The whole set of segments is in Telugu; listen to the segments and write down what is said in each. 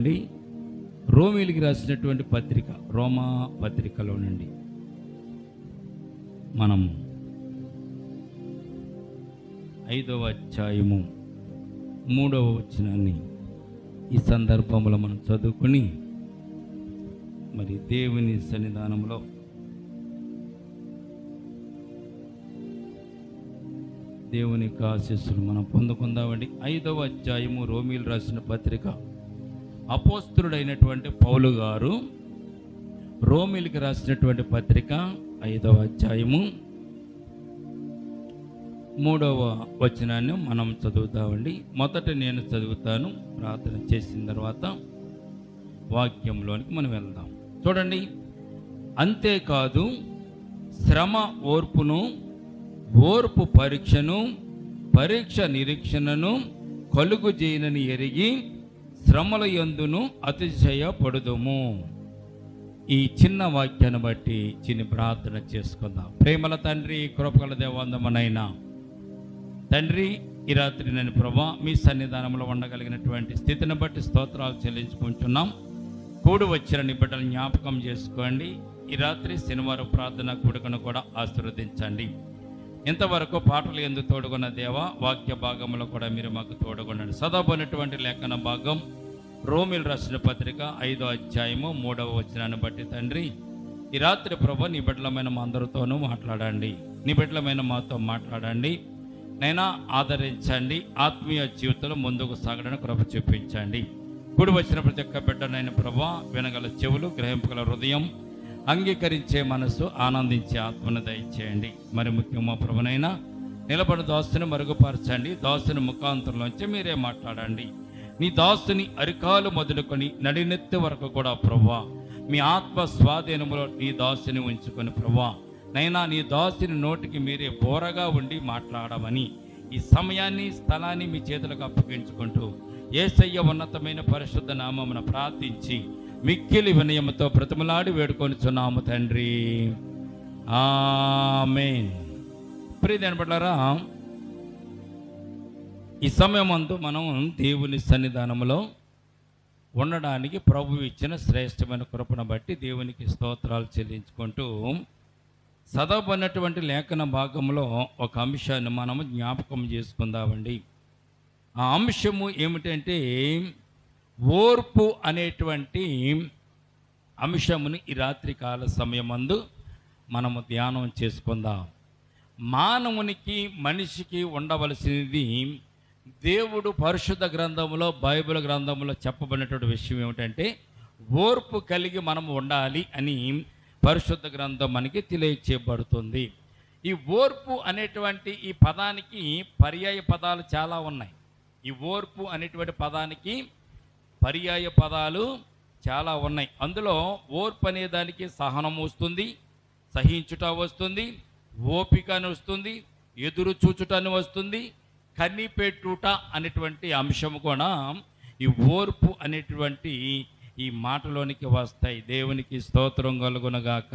అండి రోమీలికి రాసినటువంటి పత్రిక, రోమా పత్రికలో నుండి మనం 5వ అధ్యాయము 3వ వచనాన్ని ఈ సందర్భంలో మనం చదువుకుని మరి దేవుని సన్నిధానంలో దేవుని యొక్క ఆశీస్సులు మనం పొందుకుందామండి. 5వ అధ్యాయము రోమీలు రాసిన పత్రిక. అపోస్తలుడైనటువంటి పౌలు గారు రోమీలికి రాసినటువంటి పత్రిక 5వ అధ్యాయము 3వ వచనాన్ని మనం చదువుతామండి. మొదట నేను చదువుతాను, ప్రార్థన చేసిన తర్వాత వాక్యంలోనికి మనం వెళ్దాం. చూడండి, అంతేకాదు శ్రమ ఓర్పును, ఓర్పు పరీక్షను, పరీక్ష నిరీక్షణను కలుగు చేయనని ఎరిగి శ్రమల యందును అతిశయపడుదుము. ఈ చిన్న వాక్యాన్ని బట్టి చిన్న ప్రార్థన చేసుకుందాం. ప్రేమల తండ్రి, కృపగల దేవందమనైనా తండ్రి, ఈ రాత్రి నేను ప్రభా మీ సన్నిధానంలో ఉండగలిగినటువంటి స్థితిని బట్టి స్తోత్రాలు చెల్లించుకుంటున్నాం. కూడి వచ్చిన నీ బిడ్డలు జ్ఞాపకం చేసుకోండి. ఈ రాత్రి శనివారం ప్రార్థన కూడుకను కూడా ఆశీర్వదించండి. ఇంతవరకు పాటలు ఎందుకు తోడుకున్న దేవా, వాక్య భాగంలో కూడా మీరు మాకు తోడుకున్నాడు. చదవబడినటువంటి లేఖన భాగం రోమీలు రాసిన పత్రిక 5వ అధ్యాయము 3వ వచనాన్ని బట్టి తండ్రి, ఈ రాత్రి ప్రభు నీ బిడ్డలమైన మా అందరితోనూ మాట్లాడండి. నీ బిడ్డలమైన మాతో మాట్లాడండి నైనా, ఆదరించండి. ఆత్మీయ జీవితంలో ముందుకు సాగడానికి కృప చూపించండి. కూడి వచ్చిన ప్రతి ఒక్క బిడ్డనైన ప్రభు వినగల చెవులు, గ్రహింపగల హృదయం, అంగీకరించే మనసు, ఆనందించే ఆత్మను దయచేయండి. మరి ముఖ్యంగా ప్రభునైనా నిలబడి దాసుని మరుగుపరచండి. దాసుని ముఖాంతరంలోంచి మీరే మాట్లాడండి. నీ దాసుని అరికాలు మొదలుకొని నడినెత్తి వరకు కూడా ప్రభువా మీ ఆత్మ స్వాధీనములో నీ దాసుని ఉంచుకొని ప్రభువా నైనా నీ దాసుని నోటికి మీరే బోరగా ఉండి మాట్లాడమని ఈ సమయాన్ని, స్థలాన్ని మీ చేతులకు అప్పగించుకుంటూ యేసయ్య ఉన్నతమైన పరిశుద్ధ నామమున ప్రార్థించి మిక్కిలి వినయముతో బ్రతిమలాడి వేడుకొనిచున్నాము తండ్రి, ఆమేన్. ప్రియమైన బిడ్డలారా, ఈ సమయమందు మనం దేవుని సన్నిధానంలో ఉండడానికి ప్రభు ఇచ్చిన శ్రేష్టమైన కృపను బట్టి దేవునికి స్తోత్రాలు చెల్లించుకుంటూ చదవబడినటువంటి లేఖన భాగంలో ఒక అంశాన్ని మనము జ్ఞాపకం చేసుకుందామండి. ఆ అంశము ఏమిటంటే ఓర్పు అనేటువంటి అంశముని ఈ రాత్రికాల సమయమందు మనము ధ్యానం చేసుకుందాం. మానవునికి, మనిషికి ఉండవలసినది దేవుడు పరిశుద్ధ గ్రంథంలో, బైబిల్ గ్రంథంలో చెప్పబడినటువంటి విషయం ఏమిటంటే ఓర్పు కలిగి మనం ఉండాలి అని పరిశుద్ధ గ్రంథం మనకి తెలియచేయబడుతుంది. ఈ ఓర్పు అనేటువంటి ఈ పదానికి పర్యాయ పదాలు చాలా ఉన్నాయి. ఈ ఓర్పు అనేటువంటి పదానికి పర్యాయ పదాలు చాలా ఉన్నాయి. అందులో ఓర్పు అనే దానికి సహనం వస్తుంది, సహించుట వస్తుంది, ఓపిక అని వస్తుంది, ఎదురు చూచుట అని వస్తుంది, కనిపెట్టుట అనేటువంటి అంశం కూడా ఈ ఓర్పు అనేటువంటి ఈ మాటలోనికి వస్తాయి. దేవునికి స్తోత్రం కలుగునగాక.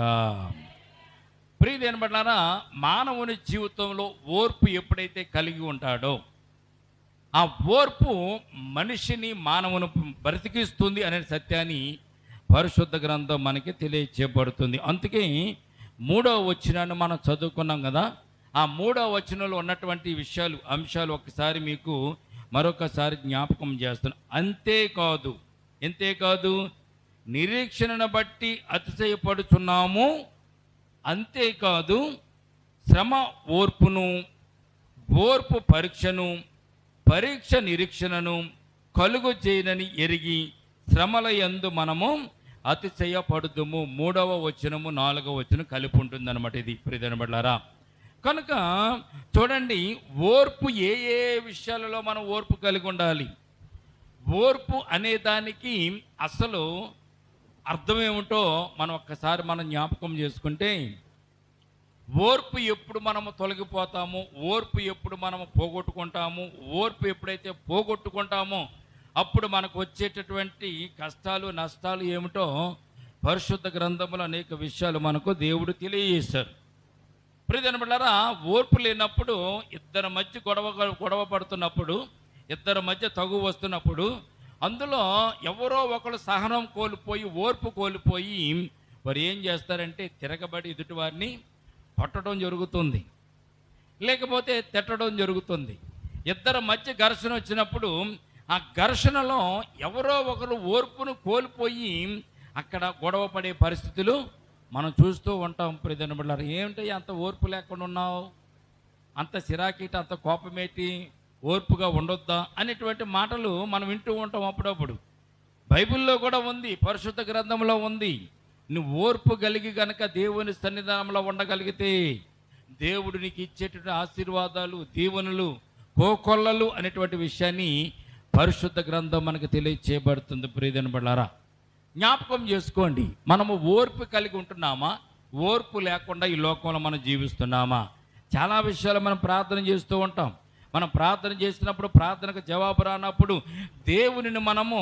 ప్రియమైన బిడ్డలారా, మానవుని జీవితంలో ఓర్పు ఎప్పుడైతే కలిగి ఉంటాడో ఆ ఓర్పు మనిషిని, మానవుని బ్రతికిస్తుంది అనే సత్యాన్ని పరిశుద్ధ గ్రంథం మనకి తెలియచేయబడుతుంది. అందుకే 3వ వచనాన్ని మనం చదువుకున్నాం కదా. ఆ 3వ వచనంలో ఉన్నటువంటి విషయాలు, అంశాలు ఒకసారి మీకు మరొకసారి జ్ఞాపకం చేస్తున్నాను. అంతేకాదు నిరీక్షణను బట్టి అతిశయపడుచున్నాము, అంతేకాదు శ్రమ ఓర్పును, ఓర్పు పరీక్షను, పరీక్ష నిరీక్షణను కలుగు చేయనని ఎరిగి శ్రమల యందు మనము అతిశయపడుదుము. 3వ వచనము 4వ వచనం కలిపి ఉంటుంది అనమాట. ఇది ప్రియమైన బిడ్డలారా, కనుక చూడండి, ఓర్పు ఏ ఏ విషయాలలో మనం ఓర్పు కలిగి ఉండాలి. ఓర్పు అనే దానికి అసలు అర్థం ఏమిటో మనం ఒక్కసారి మనం జ్ఞాపకం చేసుకుంటే, ఓర్పు ఎప్పుడు మనము తొలగిపోతాము, ఓర్పు ఎప్పుడు మనము పోగొట్టుకుంటాము, ఓర్పు ఎప్పుడైతే పోగొట్టుకుంటామో అప్పుడు మనకు వచ్చేటటువంటి కష్టాలు, నష్టాలు ఏమిటో పరిశుద్ధ గ్రంథంలో అనేక విషయాలు మనకు దేవుడు తెలియజేశారు. ప్రియమైన బిడ్డలారా, ఓర్పు లేనప్పుడు ఇద్దరి మధ్య గొడవ పడుతున్నప్పుడు, ఇద్దరి మధ్య తగు వస్తున్నప్పుడు అందులో ఎవరో ఒకరు సహనం కోల్పోయి, ఓర్పు కోల్పోయి వారు ఏం చేస్తారంటే తిరగబడి ఎదుటి వారిని కొట్టడం జరుగుతుంది, లేకపోతే తిట్టడం జరుగుతుంది. ఇద్దరి మధ్య ఘర్షణ వచ్చినప్పుడు ఆ ఘర్షణలో ఎవరో ఒకరు ఓర్పును కోల్పోయి అక్కడ గొడవ పడే పరిస్థితులు మనం చూస్తూ ఉంటాం. ప్రియమైన బిడ్డలారా, ఏమిటి అంత ఓర్పు లేకుండా ఉన్నావు, అంత సిరాకీట, అంత కోపమేటి, ఓర్పుగా ఉండొద్దా అనేటువంటి మాటలు మనం వింటూ ఉంటాం అప్పుడప్పుడు. బైబిల్లో కూడా ఉంది, పరిశుద్ధ గ్రంథంలో ఉంది. నువ్వు ఓర్పు కలిగి గనక దేవుని సన్నిధానంలో ఉండగలిగితే దేవుడు నీకు ఇచ్చేటువంటి ఆశీర్వాదాలు, దీవెనలు, కోకొల్లలు అనేటువంటి విషయాన్ని పరిశుద్ధ గ్రంథం మనకు తెలియచేయబడుతుంది. ప్రియమైన బిడ్డలారా, జ్ఞాపకం చేసుకోండి, మనము ఓర్పు కలిగి ఉంటున్నామా, ఓర్పు లేకుండా ఈ లోకంలో మనం జీవిస్తున్నామా? చాలా విషయాలు మనం ప్రార్థన చేస్తూ ఉంటాం. మనం ప్రార్థన చేసినప్పుడు ప్రార్థనకు జవాబు రానప్పుడు దేవునిని మనము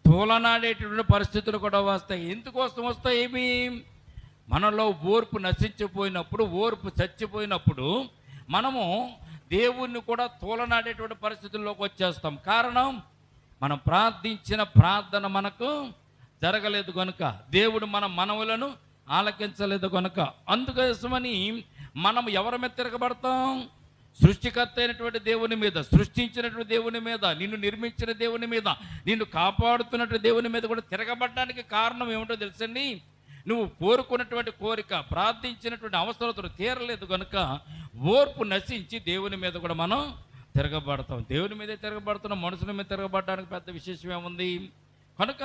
తోలనాడేటటువంటి పరిస్థితులు కూడా వస్తాయి. ఎందుకోసం వస్తాయి? ఏమి మనలో ఓర్పు నశించిపోయినప్పుడు, ఓర్పు చచ్చిపోయినప్పుడు మనము దేవుణ్ణి కూడా తోలనాడేటువంటి పరిస్థితుల్లోకి వచ్చేస్తాం. కారణం, మనం ప్రార్థించిన ప్రార్థన మనకు జరగలేదు కనుక, దేవుడు మన మనవులను ఆలకించలేదు కనుక. అందుకోసమని మనం ఎవరి మీద తిరగబడతాం? సృష్టికర్త అయినటువంటి దేవుని మీద, సృష్టించినటువంటి దేవుని మీద, నిన్ను నిర్మించిన దేవుని మీద, నిన్ను కాపాడుతున్నటువంటి దేవుని మీద కూడా తిరగబడడానికి కారణం ఏమిటో తెలుసండి? నువ్వు కోరుకున్నటువంటి కోరిక, ప్రార్థించినటువంటి అవసరతలు తీరలేదు కనుక ఓర్పు నశించి దేవుని మీద కూడా మనం తిరగబడతాం. దేవుని మీదే తిరగబడుతున్నాం, మనుషుల మీద తిరగబడడానికి పెద్ద విశేషం ఏముంది? కనుక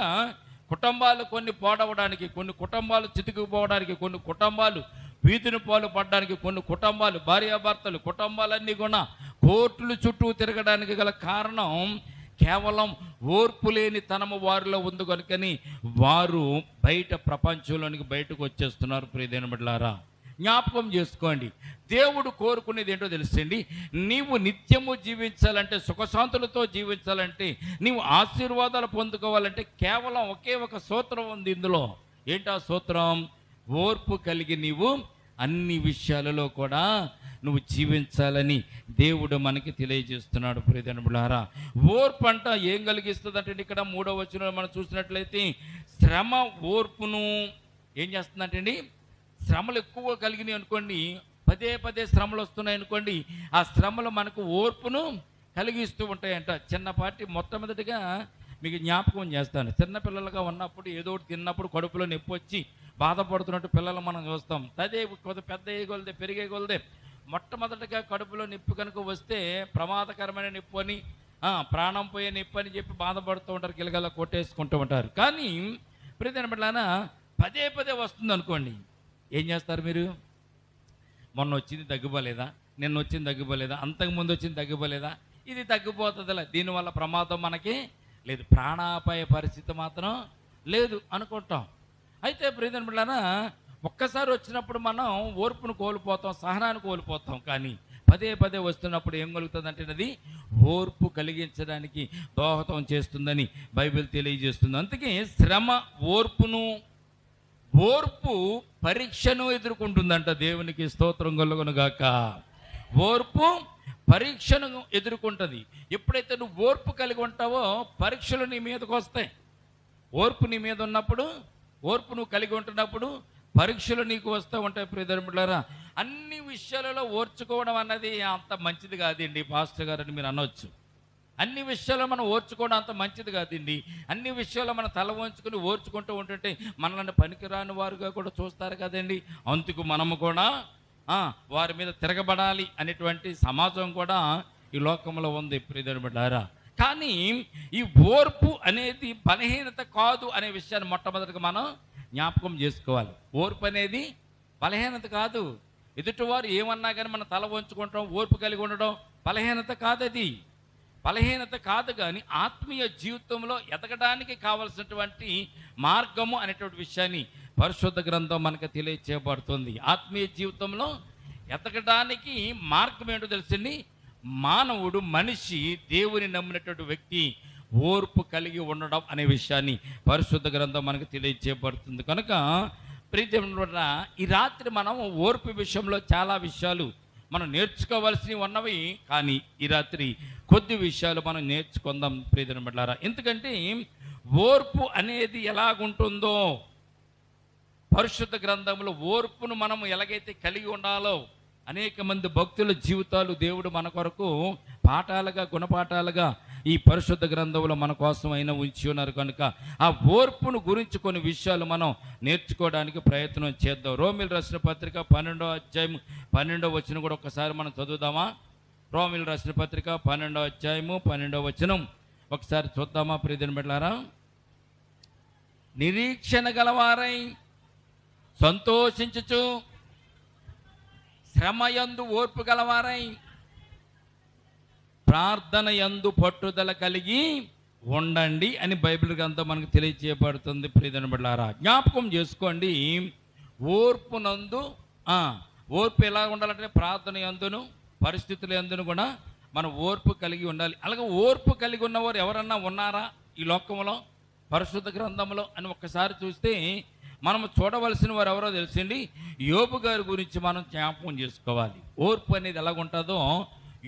కుటుంబాలు కొన్ని పోడవడానికి, కొన్ని కుటుంబాలు చితుకుపోవడానికి, కొన్ని కుటుంబాలు వీధిని పాలు పడడానికి, కొన్ని కుటుంబాలు, భార్యాభర్తలు కుటుంబాలన్నీ కూడా కోర్టుల చుట్టూ తిరగడానికి గల కారణం కేవలం ఓర్పు లేని తనము వారిలో ఉంది కనుకని వారు బయట ప్రపంచంలోనికి బయటకు వచ్చేస్తున్నారు. ప్రియమైన బిడ్డలారా, జ్ఞాపకం చేసుకోండి, దేవుడు కోరుకునేది ఏంటో తెలుసండి? నీవు నిత్యము జీవించాలంటే, సుఖశాంతులతో జీవించాలంటే, నీవు ఆశీర్వాదాలు పొందుకోవాలంటే కేవలం ఒకే ఒక సూత్రం ఉంది ఇందులో. ఏంటా సూత్రం? ఓర్పు కలిగి నీవు అన్ని విషయాలలో కూడా నువ్వు జీవించాలని దేవుడు మనకి తెలియజేస్తున్నాడు. ప్రియమైన బిడ్డలారా, ఓర్పు అంట ఏం కలిగిస్తుంది అంటే, ఇక్కడ 3వ వచనంలో మనం చూసినట్లయితే శ్రమ ఓర్పును ఏం చేస్తుందంటే అండి, శ్రమలు ఎక్కువ కలిగినాయి అనుకోండి, పదే పదే శ్రమలు వస్తున్నాయి అనుకోండి, ఆ శ్రమలు మనకు ఓర్పును కలిగిస్తూ ఉంటాయంట. చిన్నపాటి మొట్టమొదటిగా మీకు జ్ఞాపకం చేస్తాను, చిన్నపిల్లలుగా ఉన్నప్పుడు ఏదో ఒకటి తిన్నప్పుడు కడుపులో నొప్పి వచ్చి బాధపడుతున్నట్టు పిల్లలు మనం చూస్తాం. అదే కొద్ది పెద్ద కొలిదే, పెరిగే కొలిదే మొట్టమొదటిగా కడుపులో నొప్పి కనుక వస్తే ప్రమాదకరమైన నొప్పి అని, ప్రాణం పోయే నొప్పి అని చెప్పి బాధపడుతూ ఉంటారు, గిలగల కొట్టేసుకుంటూ ఉంటారు. కానీ ప్రియమైన బిడ్డలారా, పదే పదే వస్తుంది అనుకోండి, ఏం చేస్తారు మీరు? మొన్న వచ్చింది తగ్గిపోలేదా, నిన్న వచ్చింది తగ్గిపోలేదా, అంతకుముందు వచ్చింది తగ్గిపోలేదా, ఇది తగ్గిపోతుందిలే, దీనివల్ల ప్రమాదం మనకి లేదు, ప్రాణాపాయ పరిస్థితి మాత్రం లేదు అనుకుంటాం. అయితే ప్రియమైన బిడ్డలారా, ఒక్కసారి వచ్చినప్పుడు మనం ఓర్పును కోల్పోతాం, సహనాన్ని కోల్పోతాం. కానీ పదే పదే వస్తున్నప్పుడు ఏం కలుగుతుందంటే అది ఓర్పు కలిగించడానికి దోహదం చేస్తుందని బైబిల్ తెలియజేస్తుంది. అందుకే శ్రమ ఓర్పును, ఓర్పు పరీక్షను ఎదుర్కొంటుందంట. దేవునికి స్తోత్రం కలుగునుగాక. ఓర్పు పరీక్షను ఎదుర్కొంటుంది. ఎప్పుడైతే నువ్వు ఓర్పు కలిగి ఉంటావో పరీక్షలు నీ మీదకు వస్తాయి. ఓర్పు నీ మీద ఉన్నప్పుడు, ఓర్పు నువ్వు కలిగి ఉంటున్నప్పుడు పరీక్షలు నీకు వస్తూ ఉంటాయి. ప్రియమైన బిడ్డలారా, అన్ని విషయాలలో ఓర్చుకోవడం అన్నది అంత మంచిది కాదండి పాస్టర్ గారు అని మీరు అనవచ్చు. అన్ని విషయాల్లో మనం ఓర్చుకోవడం అంత మంచిది కాదండి. అన్ని విషయాల్లో మనం తల వంచుకొని ఓర్చుకుంటూ ఉంటుంటే మనల్ని పనికిరాని వారుగా కూడా చూస్తారు కదండి. అందుకు మనము కూడా వారి మీద తిరగబడాలి అనేటువంటి సమాజం కూడా ఈ లోకంలో ఉంది. ప్రియమైన బిడ్డలారా, కానీ ఈ ఓర్పు అనేది బలహీనత కాదు అనే విషయాన్ని మొట్టమొదటిగా మనం జ్ఞాపకం చేసుకోవాలి. ఓర్పు అనేది బలహీనత కాదు. ఎదుటివారు ఏమన్నా కానీ మనం తల వంచుకుంటాం, ఓర్పు కలిగి ఉండడం బలహీనత కాదు. అది బలహీనత కాదు, కానీ ఆత్మీయ జీవితంలో ఎదగడానికి కావలసినటువంటి మార్గము అనేటువంటి విషయాన్ని పరిశుద్ధ గ్రంథం మనకు తెలియచేయబడుతుంది. ఆత్మీయ జీవితంలో ఎదగడానికి మార్గం ఏంటో తెలిసింది? మానవుడు, మనిషి, దేవుని నమ్మినటువంటి వ్యక్తి ఓర్పు కలిగి ఉండడం అనే విషయాన్ని పరిశుద్ధ గ్రంథం మనకు తెలియచేయబడుతుంది. కనుక ప్రియమైన ఈ రాత్రి మనం ఓర్పు విషయంలో చాలా విషయాలు మనం నేర్చుకోవాల్సినవి ఉన్నవి. కానీ ఈ రాత్రి కొద్ది విషయాలు మనం నేర్చుకుందాం ప్రియమైన బిడ్డలారా. ఎందుకంటే ఓర్పు అనేది ఎలాగుంటుందో పరిశుద్ధ గ్రంథంలో ఓర్పును మనం ఎలాగైతే కలిగి ఉండాలో అనేక మంది భక్తుల జీవితాలు దేవుడు మన కొరకు పాఠాలుగా గుణపాఠాలుగా ఈ పరిశుద్ధ గ్రంథంలో మన కోసం అయినా ఉంచి ఉన్నారు. కనుక ఆ ఓర్పును గురించి కొన్ని విషయాలు మనం నేర్చుకోవడానికి ప్రయత్నం చేద్దాం. రోమిలు రాసిన పత్రిక 12వ అధ్యాయం 12వ వచనం కూడా ఒకసారి మనం చదువుదామా? రోమిలు రాసిన పత్రిక 12వ అధ్యాయము 12వ వచనం ఒకసారి చూద్దామా ప్రియమైన బిడ్డలారా? నిరీక్షణ గలవారై సంతోషించుచు శ్రమయందు ఓర్పు గలవారై ప్రార్థన యందు పట్టుదల కలిగి ఉండండి అని బైబిల్ గ్రంథం మనకు తెలియజేయబడుతుంది. ప్రియమైన బిడ్డలారా, జ్ఞాపకం చేసుకోండి. ఓర్పునందు ఓర్పు ఎలా ఉండాలంటే ప్రార్థన యందును పరిస్థితుల యందును కూడా మనం ఓర్పు కలిగి ఉండాలి. అలాగే ఓర్పు కలిగి ఉన్నవారు ఎవరన్నా ఉన్నారా ఈ లోకంలో పరిశుద్ధ గ్రంథంలో అని ఒక్కసారి చూస్తే మనం చూడవలసిన వారు ఎవరో తెలిసింది. యోబు గారి గురించి మనం జ్ఞాపకం చేసుకోవాలి. ఓర్పు అనేది ఎలాగుంటుందో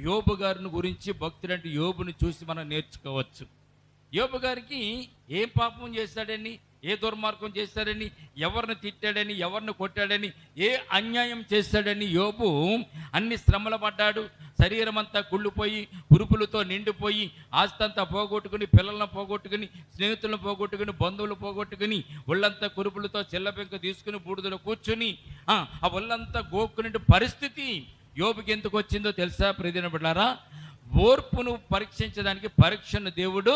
యోబు గారిని గురించి భక్తుడంటే యోబుని చూసి మనం నేర్చుకోవచ్చు. యోబు గారికి ఏం పాపం చేశాడని, ఏ దుర్మార్గం చేశాడని, ఎవరిని తిట్టాడని, ఎవరిని కొట్టాడని, ఏ అన్యాయం చేశాడని యోబు అన్ని శ్రమలు పడ్డాడు. శరీరం అంతా కుళ్ళిపోయి కురుపులతో నిండిపోయి ఆస్తి అంతా పోగొట్టుకుని, పిల్లలను పోగొట్టుకుని, స్నేహితులను పోగొట్టుకుని, బంధువులు పోగొట్టుకుని, ఒళ్ళంతా కురుపులతో చెల్లబెంక తీసుకుని బూడిదలో కూర్చుని ఆ ఒళ్ళంతా గోక్కునే పరిస్థితి యోబుకి ఎందుకు వచ్చిందో తెలుసా ప్రియమైన బిడ్డలారా? ఓర్పును పరీక్షించడానికి పరీక్షను దేవుడు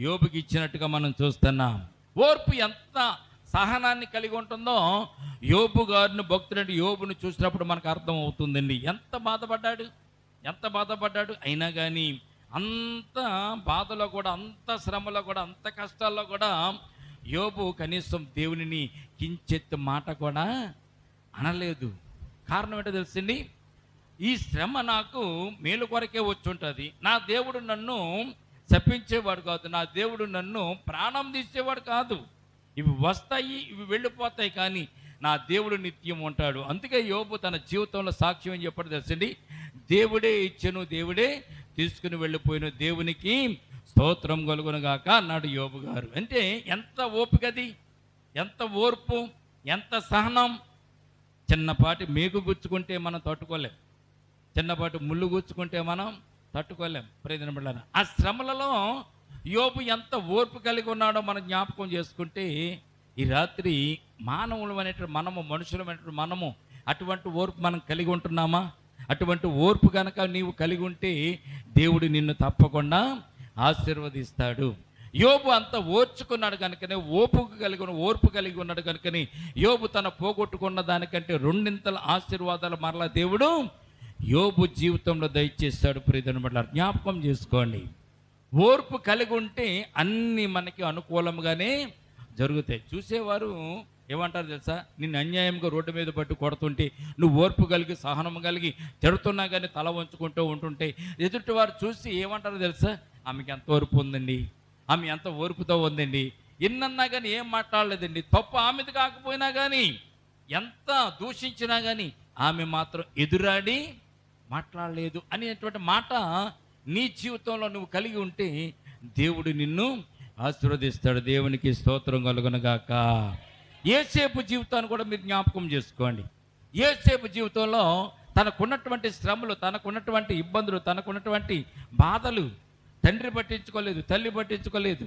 యోబుకి ఇచ్చినట్టుగా మనం చూస్తున్నాం. ఓర్పు ఎంత సహనాన్ని కలిగి ఉంటుందో యోబు గారిని భక్తుడంటే యోబును చూసినప్పుడు మనకు అర్థం అవుతుందండి. ఎంత బాధపడ్డాడు. అయినా కానీ అంత బాధలో కూడా, అంత శ్రమలో కూడా, అంత కష్టాల్లో కూడా యోబు కనీసం దేవునిని కించెత్తు మాట కూడా అనలేదు. కారణం ఏంటో తెలిసింది? ఈ శ్రమ నాకు మేలు కొరకే వచ్చి ఉంటుంది. నా దేవుడు నన్ను శపించేవాడు కాదు, నా దేవుడు నన్ను ప్రాణం తీసేవాడు కాదు. ఇవి వస్తాయి, ఇవి వెళ్ళిపోతాయి, కానీ నా దేవుడు నిత్యం ఉంటాడు. అందుకే యోబు తన జీవితంలో సాక్ష్యం ఏం చెప్పాడు తెలిసింది? దేవుడే ఇచ్చెను, దేవుడే తీసుకుని వెళ్ళిపోయిన, దేవునికి స్తోత్రం కలుగునుగాక అన్నాడు యోబు గారు. అంటే ఎంత ఓపికది, ఎంత ఓర్పు, ఎంత సహనం. చిన్నపాటి మేకు గుచ్చుకుంటే మనం తట్టుకోలేం, చిన్నపాటి ముళ్ళు గుచ్చుకుంటే మనం తట్టుకోలేం. ప్రియమైన బిడ్డలారా, ఆ శ్రమలలో యోబు ఎంత ఓర్పు కలిగి ఉన్నాడో మనం జ్ఞాపకం చేసుకుంటే ఈ రాత్రి మానవులు అనేటువంటి మనము, మనుషులు అనేటువంటి మనము అటువంటి ఓర్పు మనం కలిగి ఉంటున్నామా? అటువంటి ఓర్పు కనుక నీవు కలిగి ఉంటే దేవుడు నిన్ను తప్పకుండా ఆశీర్వదిస్తాడు. యోబు అంత ఓర్చుకున్నాడు కనుకనే, ఓర్పు కలిగి ఉన్నాడు కనుకని యోబు తన పోగొట్టుకున్న దానికంటే రెండింతల ఆశీర్వాదాలు మరలా దేవుడు యోబు జీవితంలో దయచేస్తాడు. ప్రియమైన బిడ్డలారా, జ్ఞాపకం చేసుకోండి. ఓర్పు కలిగి ఉంటే అన్నీ మనకి అనుకూలంగానే జరుగుతాయి. చూసేవారు ఏమంటారు తెలుసా? నిన్ను అన్యాయంగా రోడ్డు మీద పట్టు కొడుతుంటే నువ్వు ఓర్పు కలిగి సహనం కలిగి తిడుతున్నా కానీ తల వంచుకుంటూ ఉంటుంటే ఎదుటివారు చూసి ఏమంటారో తెలుసా? ఆమెకి ఎంత ఓర్పు ఉందండి, ఆమె ఎంత ఓర్పుతో ఉందండి, ఎన్నన్నా కానీ ఏం మాట్లాడలేదండి, తప్పు ఆమెది కాకపోయినా కానీ, ఎంత దూషించినా కానీ ఆమె మాత్రం ఎదురాడి మాట్లాడలేదు అనేటువంటి మాట నీ జీవితంలో నువ్వు కలిగి ఉంటే దేవుడు నిన్ను ఆశీర్వదిస్తాడు. దేవునికి స్తోత్రం కలుగునుగాక. యోసేపు జీవితాన్ని కూడా మీరు జ్ఞాపకం చేసుకోండి. యోసేపు జీవితంలో తనకున్నటువంటి శ్రమలు, తనకున్నటువంటి ఇబ్బందులు, తనకున్నటువంటి బాధలు తండ్రి పట్టించుకోలేదు, తల్లి పట్టించుకోలేదు.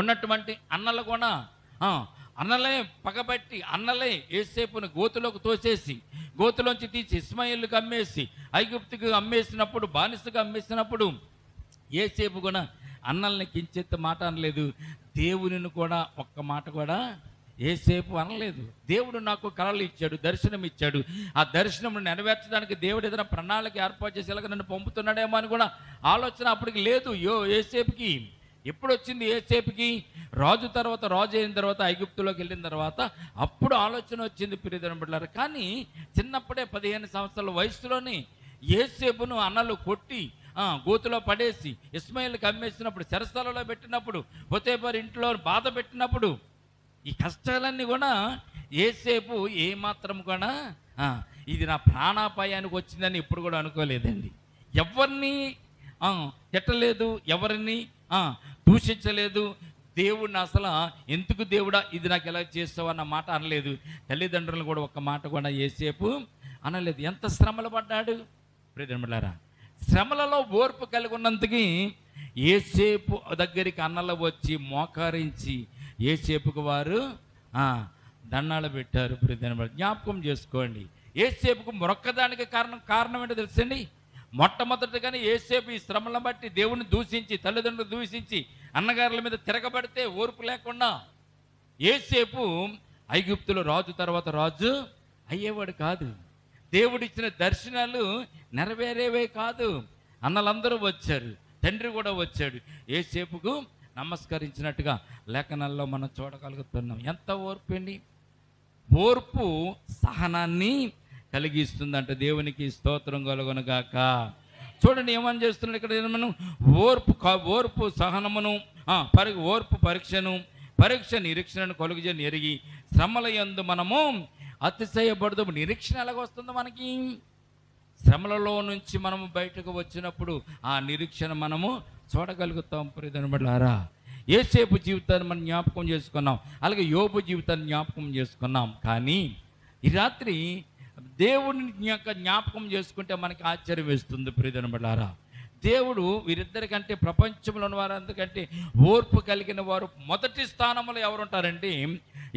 ఉన్నటువంటి అన్నలు కూడా అన్నలే పగబట్టి, అన్నలే యోసేపును గోతులోకి తోసేసి, గోతులోంచి తీసి ఇస్మాయిల్కి అమ్మేసి, ఐగుప్తుకి అమ్మేసినప్పుడు, బానిసగా అమ్మేసినప్పుడు యోసేపు కూడా అన్నల్ని కించెత్త మాట అనలేదు. దేవునిని కూడా ఒక్క మాట కూడా యోసేపు అనలేదు. దేవుడు నాకు కలలు ఇచ్చాడు, దర్శనం ఇచ్చాడు, ఆ దర్శనం నెరవేర్చడానికి దేవుడు ఏదైనా ప్రణాళిక ఏర్పాటు చేసి ఇలాగ నన్ను పంపుతున్నాడేమో అని కూడా ఆలోచన అప్పటికి లేదు యోసేపుకి. ఎప్పుడు వచ్చింది యోసేపుకి? రాజు అయిన తర్వాత, ఐగుప్తులోకి వెళ్ళిన తర్వాత అప్పుడు ఆలోచన వచ్చింది ప్రియమైన బిడ్డలారా. కానీ చిన్నప్పుడే 15 సంవత్సరాల వయసులోనే యోసేపును అన్నలు కొట్టి గోతులో పడేసి, ఇస్మాయిల్కి అమ్మేసినప్పుడు, చెరసాలలో పెట్టినప్పుడు, పొతేఫరు ఇంట్లో బాధ పెట్టినప్పుడు, ఈ కష్టాలన్నీ కూడా యోసేపు ఏమాత్రం కూడా ఇది నా ప్రాణాపాయానికి వచ్చిందని ఎప్పుడు కూడా అనుకోలేదండి. ఎవరిని తిట్టలేదు, ఎవరిని దూషించలేదు. దేవుడిని అసలు ఎందుకు దేవుడా ఇది నాకు ఎలా చేస్తావు అన్న మాట అనలేదు. తల్లిదండ్రులు కూడా ఒక్క మాట కూడా యేసేపు అనలేదు. ఎంత శ్రమలు పడ్డాడు ప్రియమిత్రులారా. శ్రమలలో ఓర్పు కలిగి ఉన్నందుకు యేసేపు దగ్గరికి అన్నలు వచ్చి మోకారించి యేసేపుకు వారు దండాలు పెట్టారు. ప్రియమిత్రులారా, జ్ఞాపకం చేసుకోండి. యేసేపుకు మొక్కదానికి కారణం ఏంటో తెలుసండి. మొట్టమొదటిగానే యేసేపు ఈ శ్రమలను బట్టి దేవుని దూషించి, తల్లిదండ్రులు దూషించి, అన్నగారుల మీద తిరగబడితే ఓర్పు లేకుండా యేసేపు ఐగుప్తులో రాజు తర్వాత రాజు అయ్యేవాడు కాదు. దేవుడిచ్చిన దర్శనాలు నెరవేరేవే కాదు. అన్నలందరూ వచ్చారు, తండ్రి కూడా వచ్చాడు. యేసేపుకు నమస్కరించినట్టుగా లేఖనాల్లో మనం చూడగలుగుతున్నాం. ఎంత ఓర్పు అండి! ఓర్పు సహనాన్ని కలిగిస్తుందంట. దేవునికి స్తోత్రం కలుగునుగాక. చూడండి ఏమని చేస్తున్నాడు ఇక్కడ. మనం ఓర్పు సహనమును ఓర్పు పరీక్ష నిరీక్షణను కలుగుజని ఎరిగి శ్రమల యందు మనము అతిశయపడదు. నిరీక్షణ ఎలాగొస్తుందో మనకి శ్రమలలో నుంచి మనము బయటకు వచ్చినప్పుడు ఆ నిరీక్షణ మనము చూడగలుగుతాం. ప్రియమిత్రులారా, యేసేపు జీవితాన్ని మనం జ్ఞాపకం చేసుకున్నాం, అలాగే యోబు జీవితాన్ని జ్ఞాపకం చేసుకున్నాం. కానీ ఈ రాత్రి దేవుని యొక్క జ్ఞాపకం చేసుకుంటే మనకి ఆశ్చర్యం వేస్తుంది. ప్రియమిత్రులారా, దేవుడు వీరిద్దరికంటే ప్రపంచంలోని వారు అందుకంటే ఓర్పు కలిగిన వారు మొదటి స్థానంలో ఎవరుంటారంటే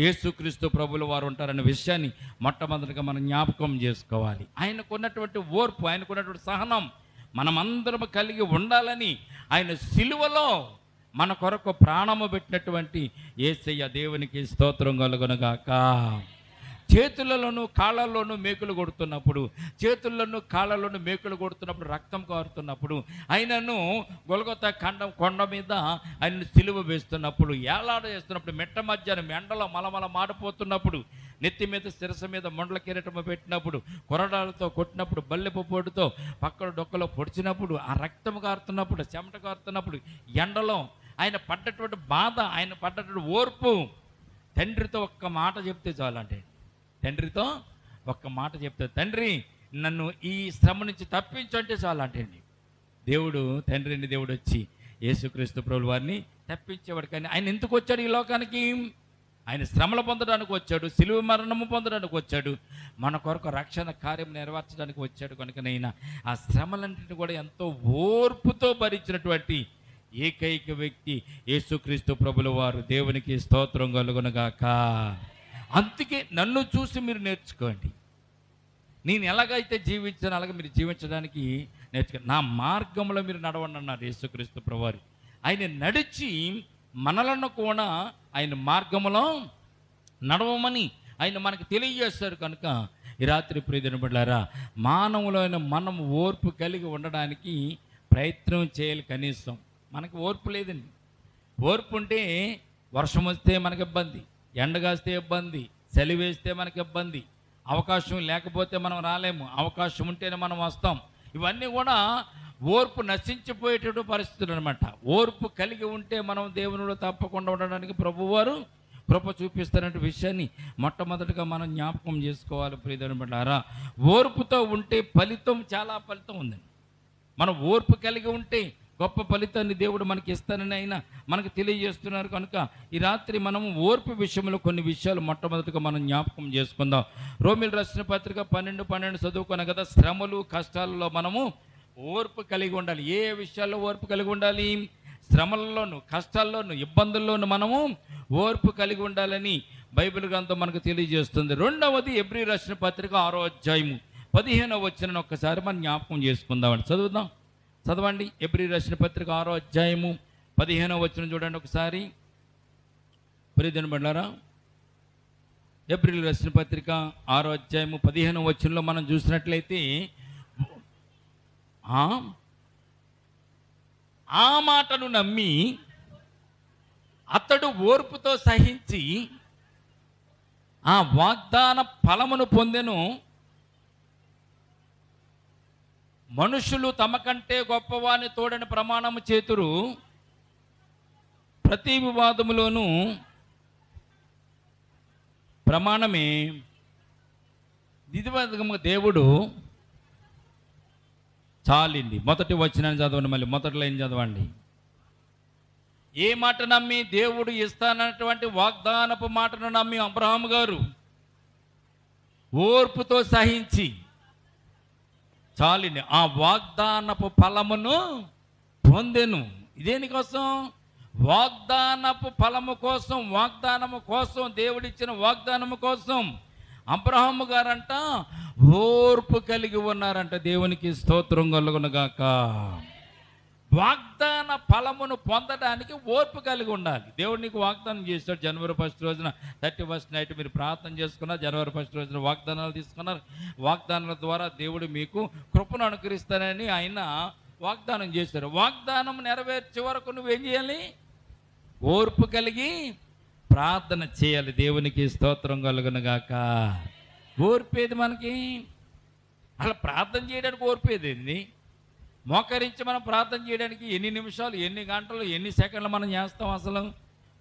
యేసుక్రీస్తు ప్రభువుల వారు ఉంటారనే విషయాన్ని మొట్టమొదటిగా మనం జ్ఞాపకం చేసుకోవాలి. ఆయనకున్నటువంటి ఓర్పు, ఆయనకున్నటువంటి సహనం మనమందరం కలిగి ఉండాలని ఆయన సిలువలో మన కొరకు ప్రాణము పెట్టినటువంటి యేసయ్య దేవునికి స్తోత్రం కలుగునుగాక. చేతులలోనూ కాళ్ళల్లోనూ మేకులు కొడుతున్నప్పుడు, రక్తం కారుతున్నప్పుడు, ఆయనను గొల్గొతా కొండ మీద ఆయనను సిలువ వేస్తున్నప్పుడు, ఏలాడ చేస్తున్నప్పుడు, మెట్ట మధ్యాహ్నం ఎండలో మలమల మాడిపోతున్నప్పుడు, నెత్తి మీద శిరస మీద మొండల కిరీటము పెట్టినప్పుడు, కొరడాలతో కొట్టినప్పుడు, బల్లెపు పొడితో పక్కన డొక్కలో పొడిచినప్పుడు, ఆ రక్తం కారుతున్నప్పుడు, చెమట కారుతున్నప్పుడు, ఎండలో ఆయన పడ్డటువంటి బాధ, ఆయన పడ్డటువంటి ఓర్పు, తండ్రితో ఒక్క మాట చెప్తే చాలంటే, తండ్రితో ఒక్క మాట చెప్తే, తండ్రి నన్ను ఈ శ్రమ నుంచి తప్పించంటే చాలా అంటే తండ్రిని దేవుడు వచ్చి యేసుక్రీస్తు ప్రభువు వారిని తప్పించేవాడు. కానీ ఆయన ఎందుకు వచ్చాడు ఈ లోకానికి? ఆయన శ్రమలు పొందడానికి వచ్చాడు, సిలువ మరణము పొందడానికి వచ్చాడు, మన కొరకు రక్షణ కార్యం నెరవేర్చడానికి వచ్చాడు. కనుకనైనా ఆ శ్రమలన్నింటినీ కూడా ఎంతో ఓర్పుతో భరించినటువంటి ఏకైక వ్యక్తి యేసుక్రీస్తు ప్రభుల వారు. దేవునికి స్తోత్రం కలుగునుగాక. అందుకే నన్ను చూసి మీరు నేర్చుకోండి. నేను ఎలాగైతే జీవించాను అలాగే మీరు జీవించడానికి నేర్చుకోండి. నా మార్గంలో మీరు నడవండి అన్నారు యేసుక్రీస్తు ప్రభువారు. ఆయన నడిచి మనలను కూడా ఆయన మార్గంలో నడవమని ఆయన మనకు తెలియజేస్తారు. కనుక ఈ రాత్రి ప్రియమైన బిడ్డలారా, మానవులైన మనం ఓర్పు కలిగి ఉండడానికి ప్రయత్నం చేయాలి. కనీసం మనకు ఓర్పు లేదండి. ఓర్పు ఉంటే వర్షం వస్తే మనకు ఇబ్బంది, ఎండగాస్తే ఇబ్బంది, చలి వేస్తే మనకి ఇబ్బంది, అవకాశం లేకపోతే మనం రాలేము, అవకాశం ఉంటేనే మనం వస్తాం. ఇవన్నీ కూడా ఓర్పు నశించిపోయేటటువంటి పరిస్థితులు అనమాట. ఓర్పు కలిగి ఉంటే మనం దేవునిలో తప్పకుండా ఉండడానికి ప్రభువారు కృప చూపిస్తున్న విషయాన్ని మొట్టమొదటిగా మనం జ్ఞాపకం చేసుకోవాలి. ప్రియమైన బిడ్డలారా, ఓర్పుతో ఉంటే చాలా ఫలితం ఉందండి. మనం ఓర్పు కలిగి ఉంటే గొప్ప ఫలితాన్ని దేవుడు మనకి ఇస్తానని అయినా మనకు తెలియజేస్తున్నారు. కనుక ఈ రాత్రి మనం ఓర్పు విషయంలో కొన్ని విషయాలు మొట్టమొదటిగా మనం జ్ఞాపకం చేసుకుందాం. రోమిల్ రాసిన పత్రిక 12:12 చదువుకున్నాం కదా. శ్రమలు కష్టాలలో మనము ఓర్పు కలిగి ఉండాలి. ఏ విషయాల్లో ఓర్పు కలిగి ఉండాలి? శ్రమలలోను, కష్టాల్లోను, ఇబ్బందుల్లోనూ మనము ఓర్పు కలిగి ఉండాలని బైబిల్ గ్రంథం మనకు తెలియజేస్తుంది. రెండవది హెబ్రీ రాసిన పత్రిక 6వ అధ్యాయము 15వ వచనం ఒక్కసారి మనం జ్ఞాపకం చేసుకుందామండి. చదవండి. హెబ్రీ రాసిన పత్రిక 6వ అధ్యాయము 15వ వచనం చూడండి ఒకసారి. ప్రియమైన బిడ్డలారా, హెబ్రీ రాసిన పత్రిక 6వ అధ్యాయము 15వ వచనంలో మనం చూసినట్లయితే ఆ మాటను నమ్మి అతడు ఓర్పుతో సహించి ఆ వాగ్దాన ఫలమును పొందెను. మనుషులు తమ కంటే గొప్పవాని తోడని ప్రమాణము చేతురు. ప్రతి వివాదములోనూ ప్రమాణమే విధివతంగా దేవుడు చాలింది. మొదటి వచనాన్ని చదవండి, మళ్ళీ మొదటి లైన్ చదవండి. ఏ మాట నమ్మి? దేవుడు ఇస్తానన్నటువంటి వాగ్దానపు మాటను నమ్మి అబ్రహాము గారు ఓర్పుతో సహించి చాలిని ఆ వాగ్దానపు ఫలమును పొందెను. ఇదేనికోసం? వాగ్దానపు ఫలము కోసం, వాగ్దానము కోసం, దేవుడిచ్చిన వాగ్దానము కోసం అబ్రహాము గారంట ఓర్పు కలిగి ఉన్నారంట. దేవునికి స్తోత్రం కలుగునుగాక. వాగ్దాన ఫలమును పొందడానికి ఓర్పు కలిగి ఉండాలి. దేవుడు నీకు వాగ్దానం చేశాడు. జనవరి 1 రోజున 31 నైట్ మీరు ప్రార్థన చేసుకున్నారు. జనవరి 1 రోజున వాగ్దానాలు తీసుకున్నారు. వాగ్దానాల ద్వారా దేవుడు మీకు కృపను అనుగ్రహిస్తానని ఆయన వాగ్దానం చేశారు. వాగ్దానం నెరవేర్చే వరకు నువ్వేం చేయాలి? ఓర్పు కలిగి ప్రార్థన చేయాలి. దేవునికి స్తోత్రం కలుగునుగాక. ఓర్పేది మనకి అలా ప్రార్థన చేయడానికి ఓర్పేది. మోకరించి మనం ప్రార్థన చేయడానికి ఎన్ని నిమిషాలు, ఎన్ని గంటలు, ఎన్ని సెకండ్లు మనం చేస్తాం? అసలు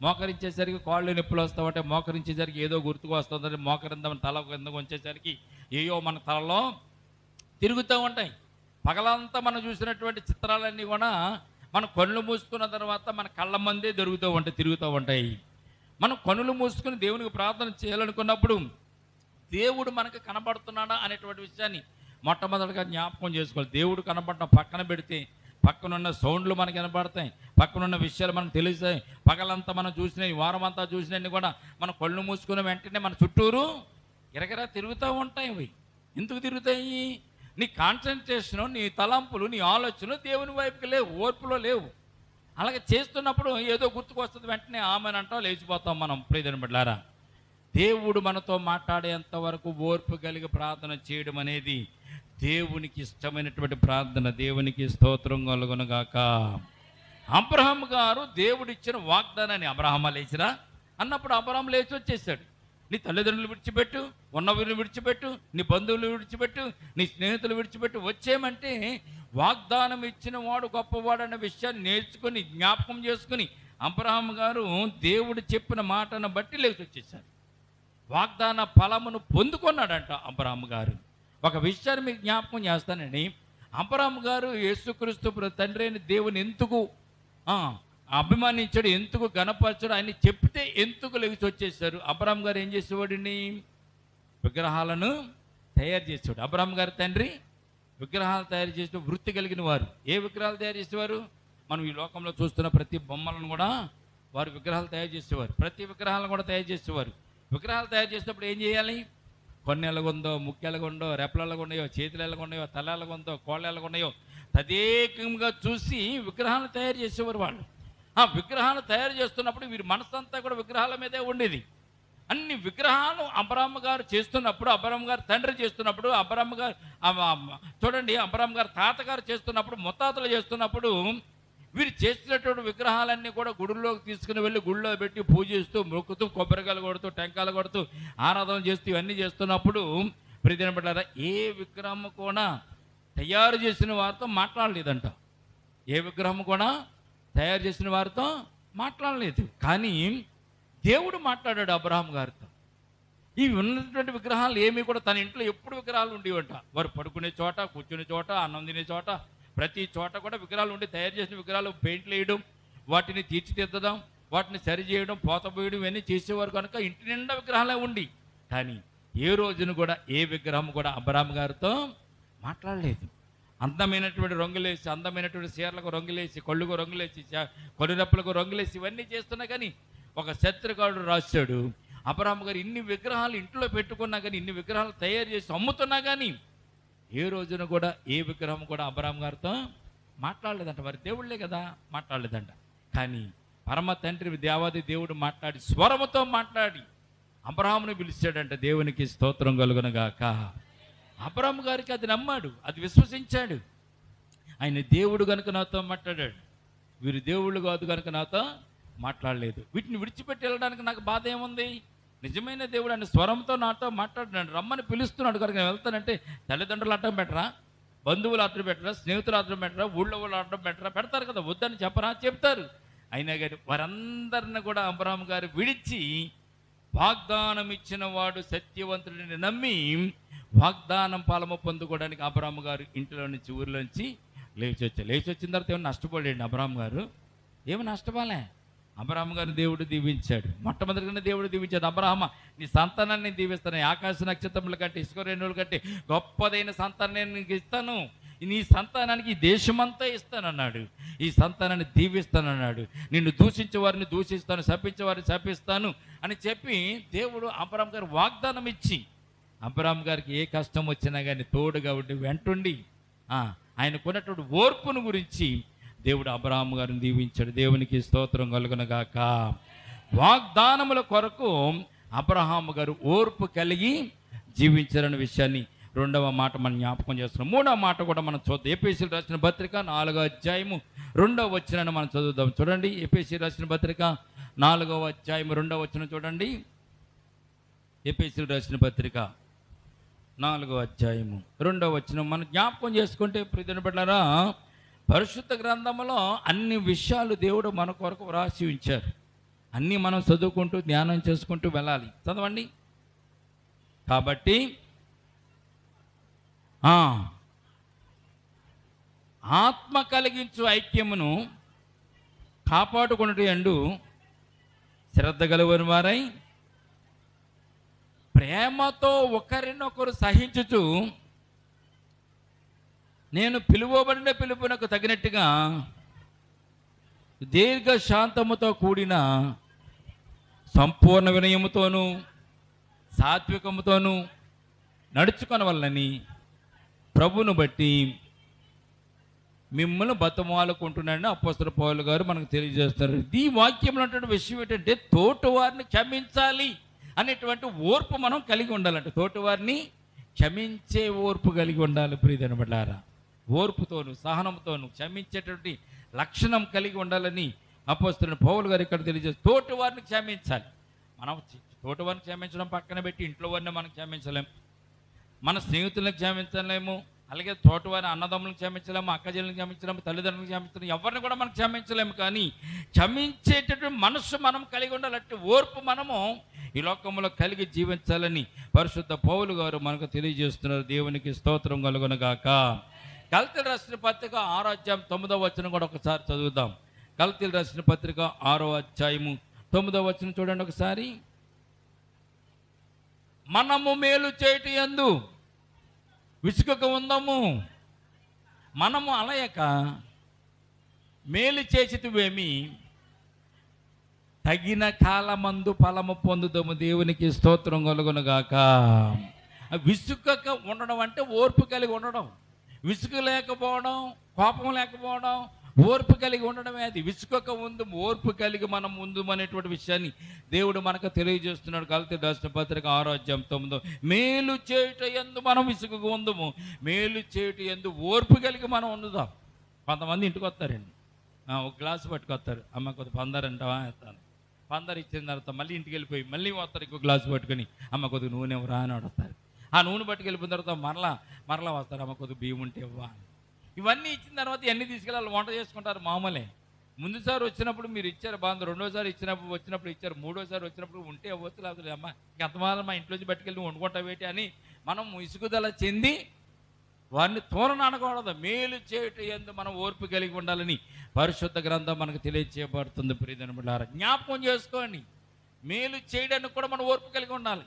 మోకరించేసరికి కాళ్ళు నొప్పులు వస్తూ ఉంటాయి. మోకరించేసరికి ఏదో గుర్తుకు వస్తుందని మోకరిందామని తల కిందకు వచ్చేసరికి ఏయో మన తలలో తిరుగుతూ ఉంటాయి. పగలంతా మనం చూసినటువంటి చిత్రాలన్నీ కూడా మన కళ్ళు మూసుకున్న తర్వాత మన కళ్ళ మందే తిరుగుతూ ఉంటాయి. మనం కనులు మూసుకుని దేవునికి ప్రార్థన చేయాలనుకున్నప్పుడు దేవుడు మనకు కనబడుతున్నాడా అనేటువంటి విషయాన్ని మొట్టమొదటిగా జ్ఞాపకం చేసుకోవాలి. దేవుడు కనబడటం పక్కన పెడితే పక్కనున్న సౌండ్లు మనకు వినపడతాయి, పక్కనున్న విషయాలు మనకు తెలుస్తాయి. పగలంతా మనం చూసినవి, వారం అంతా చూసినవి కూడా మనం కళ్ళు మూసుకున్న వెంటనే మన చుట్టూరు ఎరగరా తిరుగుతూ ఉంటాయి. అవి ఎందుకు తిరుగుతాయి? నీ కాన్సన్ట్రేషను, నీ తలంపులు, నీ ఆలోచనలు దేవుని వైపుకి లేవు, ఓర్పులో లేవు. అలాగే చేస్తున్నప్పుడు ఏదో గుర్తుకు వస్తుంది, వెంటనే ఆమెనంటాం, లేచిపోతాం మనం. ప్రియమైన బిడ్డలారా, దేవుడు మనతో మాట్లాడేంత వరకు ఓర్పు కలిగి ప్రార్థన చేయడం అనేది దేవునికి ఇష్టమైనటువంటి ప్రార్థన. దేవునికి స్తోత్రం కలుగునుగాక. అబ్రహాం గారు దేవుడిచ్చిన వాగ్దానాన్ని, అబ్రహామా లేచిరా అన్నప్పుడు అబ్రహాం లేచి వచ్చేసాడు. నీ తల్లిదండ్రులు విడిచిపెట్టు, ఉన్నవిని విడిచిపెట్టు, నీ బంధువులు విడిచిపెట్టు, నీ స్నేహితులు విడిచిపెట్టు, వచ్చేయమంటే వాగ్దానం ఇచ్చిన వాడు గొప్పవాడు అన్న విషయాన్ని నేర్చుకుని జ్ఞాపకం చేసుకుని అబ్రహాం గారు దేవుడు చెప్పిన మాటను బట్టి లేచి వచ్చేసాడు. వాగ్దాన ఫలమును పొందుకున్నాడంట అబ్రహాం గారు. ఒక విషయాన్ని మీకు జ్ఞాపకం చేస్తానండి. అబ్రహాం గారు యేసుక్రీస్తు తండ్రి అయిన దేవుని ఎందుకు అభిమానించాడు, ఎందుకు గణపరచాడు, ఆయన చెప్తే ఎందుకు లేచి వచ్చేసారు? అబ్రహాం గారు ఏం చేసేవాడిని? విగ్రహాలను తయారు చేసేవాడు. అబ్రహాం గారి తండ్రి విగ్రహాలు తయారు చేసే వృత్తి కలిగిన వారు. ఏ విగ్రహాలు తయారు చేసేవారు? మనం ఈ లోకంలో చూస్తున్న ప్రతి బొమ్మలను కూడా వారు విగ్రహాలు తయారు చేసేవారు. ప్రతి విగ్రహాలను కూడా తయారు చేసేవారు. విగ్రహాలు తయారు చేసేటప్పుడు ఏం చేయాలి? కొన్ని ఎలాగుందో, ముక్కు ఎలాగుండో, రెప్పలు ఎలాగున్నాయో, చేతులు ఎలాగున్నాయో, తల ఎలాగుందో, కోళ్ళు ఎలాగున్నాయో తదేకంగా చూసి విగ్రహాలను తయారు చేసేవారు వాళ్ళు. ఆ విగ్రహాలు తయారు చేస్తున్నప్పుడు వీరి మనసంతా కూడా విగ్రహాల మీదే ఉండేది. అన్ని విగ్రహాలు అబ్రహాం గారు చేస్తున్నప్పుడు, అబ్రహాం గారు తండ్రి చేస్తున్నప్పుడు, అబ్రహాం గారు చూడండి, అబ్రహాం గారు తాతగారు చేస్తున్నప్పుడు, ముత్తాతలు చేస్తున్నప్పుడు వీరు చేసినటువంటి విగ్రహాలన్నీ కూడా గుడిలోకి తీసుకుని వెళ్ళి గుడిలో పెట్టి పూజిస్తూ, మొక్కుతూ, కొబ్బరికాయలు కొడుతూ, టెంకాయలు కొడుతూ, ఆరాధన చేస్తూ ఇవన్నీ చేస్తున్నప్పుడు ప్రియమైన బిడ్డలారా, ఏ విగ్రహం కూడా తయారు చేసిన వారితో మాట్లాడలేదంట. ఏ విగ్రహం కూడా తయారు చేసిన వారితో మాట్లాడలేదు. కానీ దేవుడు మాట్లాడాడు అబ్రహాం గారితో. ఈ ఉన్నటువంటి విగ్రహాలు ఏమీ కూడా తన ఇంట్లో ఎప్పుడు విగ్రహాలు ఉండేవంట. వారు పడుకునే చోట, కూర్చునే చోట, అన్నం తినే చోట, ప్రతి చోట కూడా విగ్రహాలు ఉండి తయారు చేసిన విగ్రహాలు పెయింట్లు వేయడం, వాటిని తీర్చిదిద్దడం, వాటిని సరి చేయడం, పోత పోయడం ఇవన్నీ చేసేవారు. కనుక ఇంటి నిండా విగ్రహాలే ఉండి, కానీ ఏ రోజును కూడా ఏ విగ్రహం కూడా అబ్రహాం గారితో మాట్లాడలేదు. అందమైనటువంటి రంగులేసి, అందమైనటువంటి చీరలకు రంగులేసి, కళ్ళుకు రంగులేసి, కొనిరెప్పలకు రంగులేసి ఇవన్నీ చేస్తున్నా కానీ ఒక శత్రుగాడు రాశాడు, అబ్రహాం గారు ఇన్ని విగ్రహాలు ఇంట్లో పెట్టుకున్నా కానీ, ఇన్ని విగ్రహాలు తయారు చేసి అమ్ముతున్నా కానీ ఏ రోజున కూడా ఏ విగ్రహం కూడా అబ్రహాం గారితో మాట్లాడలేదంట. వారి దేవుళ్ళే కదా, మాట్లాడలేదంట. కానీ పరమ తండ్రి దేవాది దేవుడు మాట్లాడి, స్వరముతో మాట్లాడి అబ్రహామును పిలిచాడంట. దేవునికి స్తోత్రం కలుగునుగాక. అబ్రహాం గారికి అది నమ్మాడు, అది విశ్వసించాడు. ఆయన దేవుడు కనుక నాతో మాట్లాడాడు, వీరు దేవుళ్ళు కాదు కనుక నాతో మాట్లాడలేదు. వీటిని విడిచిపెట్టి వెళ్ళడానికి నాకు బాధ ఏముంది? నిజమైన దేవుడు ఆయన స్వరంతో నాతో మాట్లాడినాడు, రమ్మని పిలుస్తున్నాడు కనుక నేను వెళ్తానంటే తల్లిదండ్రులు అడ్డం పెట్టరా, బంధువులు అడ్డం పెట్టరా, స్నేహితులు అడ్డం పెట్టరా, ఊళ్ళో వాళ్ళు అడ్డం పెట్టరా? పెడతారు కదా, వద్దని చెప్పరా? చెప్తారు. అయినా కానీ వారందరిని కూడా అబ్రహాం గారు విడిచి వాగ్దానం ఇచ్చిన వాడు సత్యవంతుడిని నమ్మి వాగ్దానం ఫలము పొందుకోవడానికి అబ్రాహాము గారు ఇంట్లో నుంచి ఊరిలో నుంచి లేచి వచ్చిన తర్వాత ఏమైనా నష్టపోయాడు అబ్రాహాము గారు? ఏమి నష్టపోలే. అబ్రాహాము గారిని దేవుడు దీవించాడు. మొట్టమొదటిగానే దేవుడు దీవించాడు, అబ్రాహామ నీ సంతానాన్ని దీవిస్తాను, ఆకాశ నక్షత్రముల కంటే ఇసుక రేణువుల కంటే గొప్పదైన సంతానాన్ని నీకు ఇస్తాను, నీ సంతానానికి ఈ దేశమంతా ఇస్తానన్నాడు, ఈ సంతానాన్ని దీవిస్తానన్నాడు, నిన్ను దూషించే వారిని దూషిస్తాను, శపించే వారిని శపిస్తాను అని చెప్పి దేవుడు అబ్రాహాము గారు వాగ్దానం ఇచ్చి, అబ్రాహాము గారికి ఏ కష్టం వచ్చినా కానీ తోడుగా ఉండి వెంటుండి ఆయనకున్నటువంటి ఓర్పును గురించి దేవుడు అబ్రాహాము గారిని దీవించాడు. దేవునికి స్తోత్రం కలుగునగాక. వాగ్దానముల కొరకు అబ్రాహాము గారు ఓర్పు కలిగి జీవించారనే విషయాన్ని రెండవ మాట మనం జ్ఞాపకం చేస్తున్నాం. మూడవ మాట కూడా మనం చూద్దాం. ఎఫెసీయులకు రాసిన పత్రిక 4వ అధ్యాయము 2వ వచనాన్ని మనం చదువుదాం. చూడండి, ఎఫెసీయులకు రాసిన పత్రిక 4వ అధ్యాయము 2వ వచనం చూడండి. ఎఫెసీయులకు రాసిన పత్రిక 4వ అధ్యాయము 2వ వచనం మనం జ్ఞాపకం చేసుకుంటే ప్రియమైన బిడ్డలారా, పరిశుద్ధ గ్రంథంలో అన్ని విషయాలు దేవుడు మన కొరకు వ్రాసి ఉంచారు. అన్నీ మనం చదువుకుంటూ ధ్యానం చేసుకుంటూ వెళ్ళాలి. చదవండి. కాబట్టి ఆత్మ కలిగించు ఐక్యమును కాపాడుకున్నట్టు ఎండు శ్రద్ధ కలుగుని వారై ప్రేమతో ఒకరినొకరు సహించుచు నేను పిలువబడిన పిలుపునకు తగినట్టుగా దీర్ఘ శాంతముతో కూడిన సంపూర్ణ వినయముతోనూ సాత్వికముతోనూ నడుచుకొనవలనని ప్రభువును బట్టి మిమ్మల్ని బతమాలుకుంటున్నాడని అపోస్తలుడు పౌలు గారు మనకు తెలియజేస్తారు. ఈ వాక్యంలో ఉన్నటువంటి విషయం ఏంటంటే తోటి వారిని క్షమించాలి అనేటువంటి ఓర్పు మనం కలిగి ఉండాలంటే, తోటి వారిని క్షమించే ఓర్పు కలిగి ఉండాలి. ప్రియమైన బిడ్డలారా, ఓర్పుతోను సహనంతోను క్షమించేటువంటి లక్షణం కలిగి ఉండాలని అపోస్తలుడు పౌలు గారు ఇక్కడ తెలియజేస్తారు. తోటి వారిని క్షమించాలి. మనం తోటి వారిని క్షమించడం పక్కన పెట్టి ఇంట్లో వారిని మనం క్షమించలేము, మన స్నేహితులను క్షమించలేము, అలాగే తోటవారి అన్నదమ్ములను క్షమించలేము, అక్కజల్ని క్షమించలేము, తల్లిదండ్రులను క్షమించలేము, ఎవరిని కూడా మనం క్షమించలేము. కానీ క్షమించేటటువంటి మనస్సు మనం కలిగి ఉండాలంటే ఓర్పు మనము ఈ లోకంలో కలిగి జీవించాలని పరిశుద్ధ పౌలు గారు మనకు తెలియజేస్తున్నారు. దేవునికి స్తోత్రం కలుగునుగాక. గలతీయులకు రాసిన పత్రిక 6వ అధ్యాయం 9వ వచనం కూడా ఒకసారి చదువుదాం. గలతీయులకు రాసిన పత్రిక 6వ అధ్యాయము 9వ వచనం చూడండి ఒకసారి. మనము మేలు చేయటి యందు విసుకక ఉందాము, మనము అలయక మేలు చేసివేమి తగిన కాలమందు ఫలము పొందుదాము. దేవునికి స్తోత్రం కలుగునుగాక. విసుకక ఉండడం అంటే ఓర్పు కలిగి ఉండడం, విసుగు లేకపోవడం, కోపం లేకపోవడం, ఓర్పు కలిగి ఉండడమే అది. విసుకక ఉందు, ఓర్పు కలిగి మనం ముందు అనేటువంటి విషయాన్ని దేవుడు మనకు తెలియజేస్తున్నాడు. గలతీయులకు రాసిన పత్రిక 6వ అధ్యాయం 9. మేలు చేయుట యందు మనం విసుగుగా ఉందము, మేలు చేయుట యందు ఓర్పు కలిగి మనం ఉండుదాం. కొంతమంది ఇంటికి వస్తారండి, ఒక గ్లాసు పట్టుకొస్తారు, అమ్మ కొద్ది పందరంటావా ఇస్తాను, పందరు ఇచ్చిన తర్వాత మళ్ళీ ఇంటికి వెళ్ళిపోయి మళ్ళీ వస్తారు ఇంకో గ్లాసు పట్టుకొని, అమ్మ కొద్దిగా నూనె రా అని అడుగుతారు. ఆ నూనె పట్టుకెళ్ళిపోయిన తర్వాత మరలా వస్తారు, అమ్మ కొద్దిగా బియ్యం ఉంటే ఇవ్వా. ఇవన్నీ ఇచ్చిన తర్వాత ఇవన్నీ తీసుకెళ్ళి వంట చేసుకుంటారు. మామూలే. ముందుసారి వచ్చినప్పుడు మీరు ఇచ్చారు బాగుంది, రెండోసారి వచ్చినప్పుడు ఇచ్చారు, మూడోసారి వచ్చినప్పుడు ఉంటే అవ్వచ్చు, లేకపోతే అమ్మ ఇంతమాత్రం మా ఇంట్లోంచి పట్టుకెళ్ళి వండుకుంటావేటి అని మనం ఇసుగుదల చెంది వారిని తోలననకూడదు. మేలు చేయటం యందు మనం ఓర్పు కలిగి ఉండాలని పరిశుద్ధ గ్రంథం మనకు తెలియజేయబడుతుంది. ప్రియమైన బిడ్డలారా, జ్ఞాపకం చేసుకోండి, మేలు చేయడానికి కూడా మనం ఓర్పు కలిగి ఉండాలి.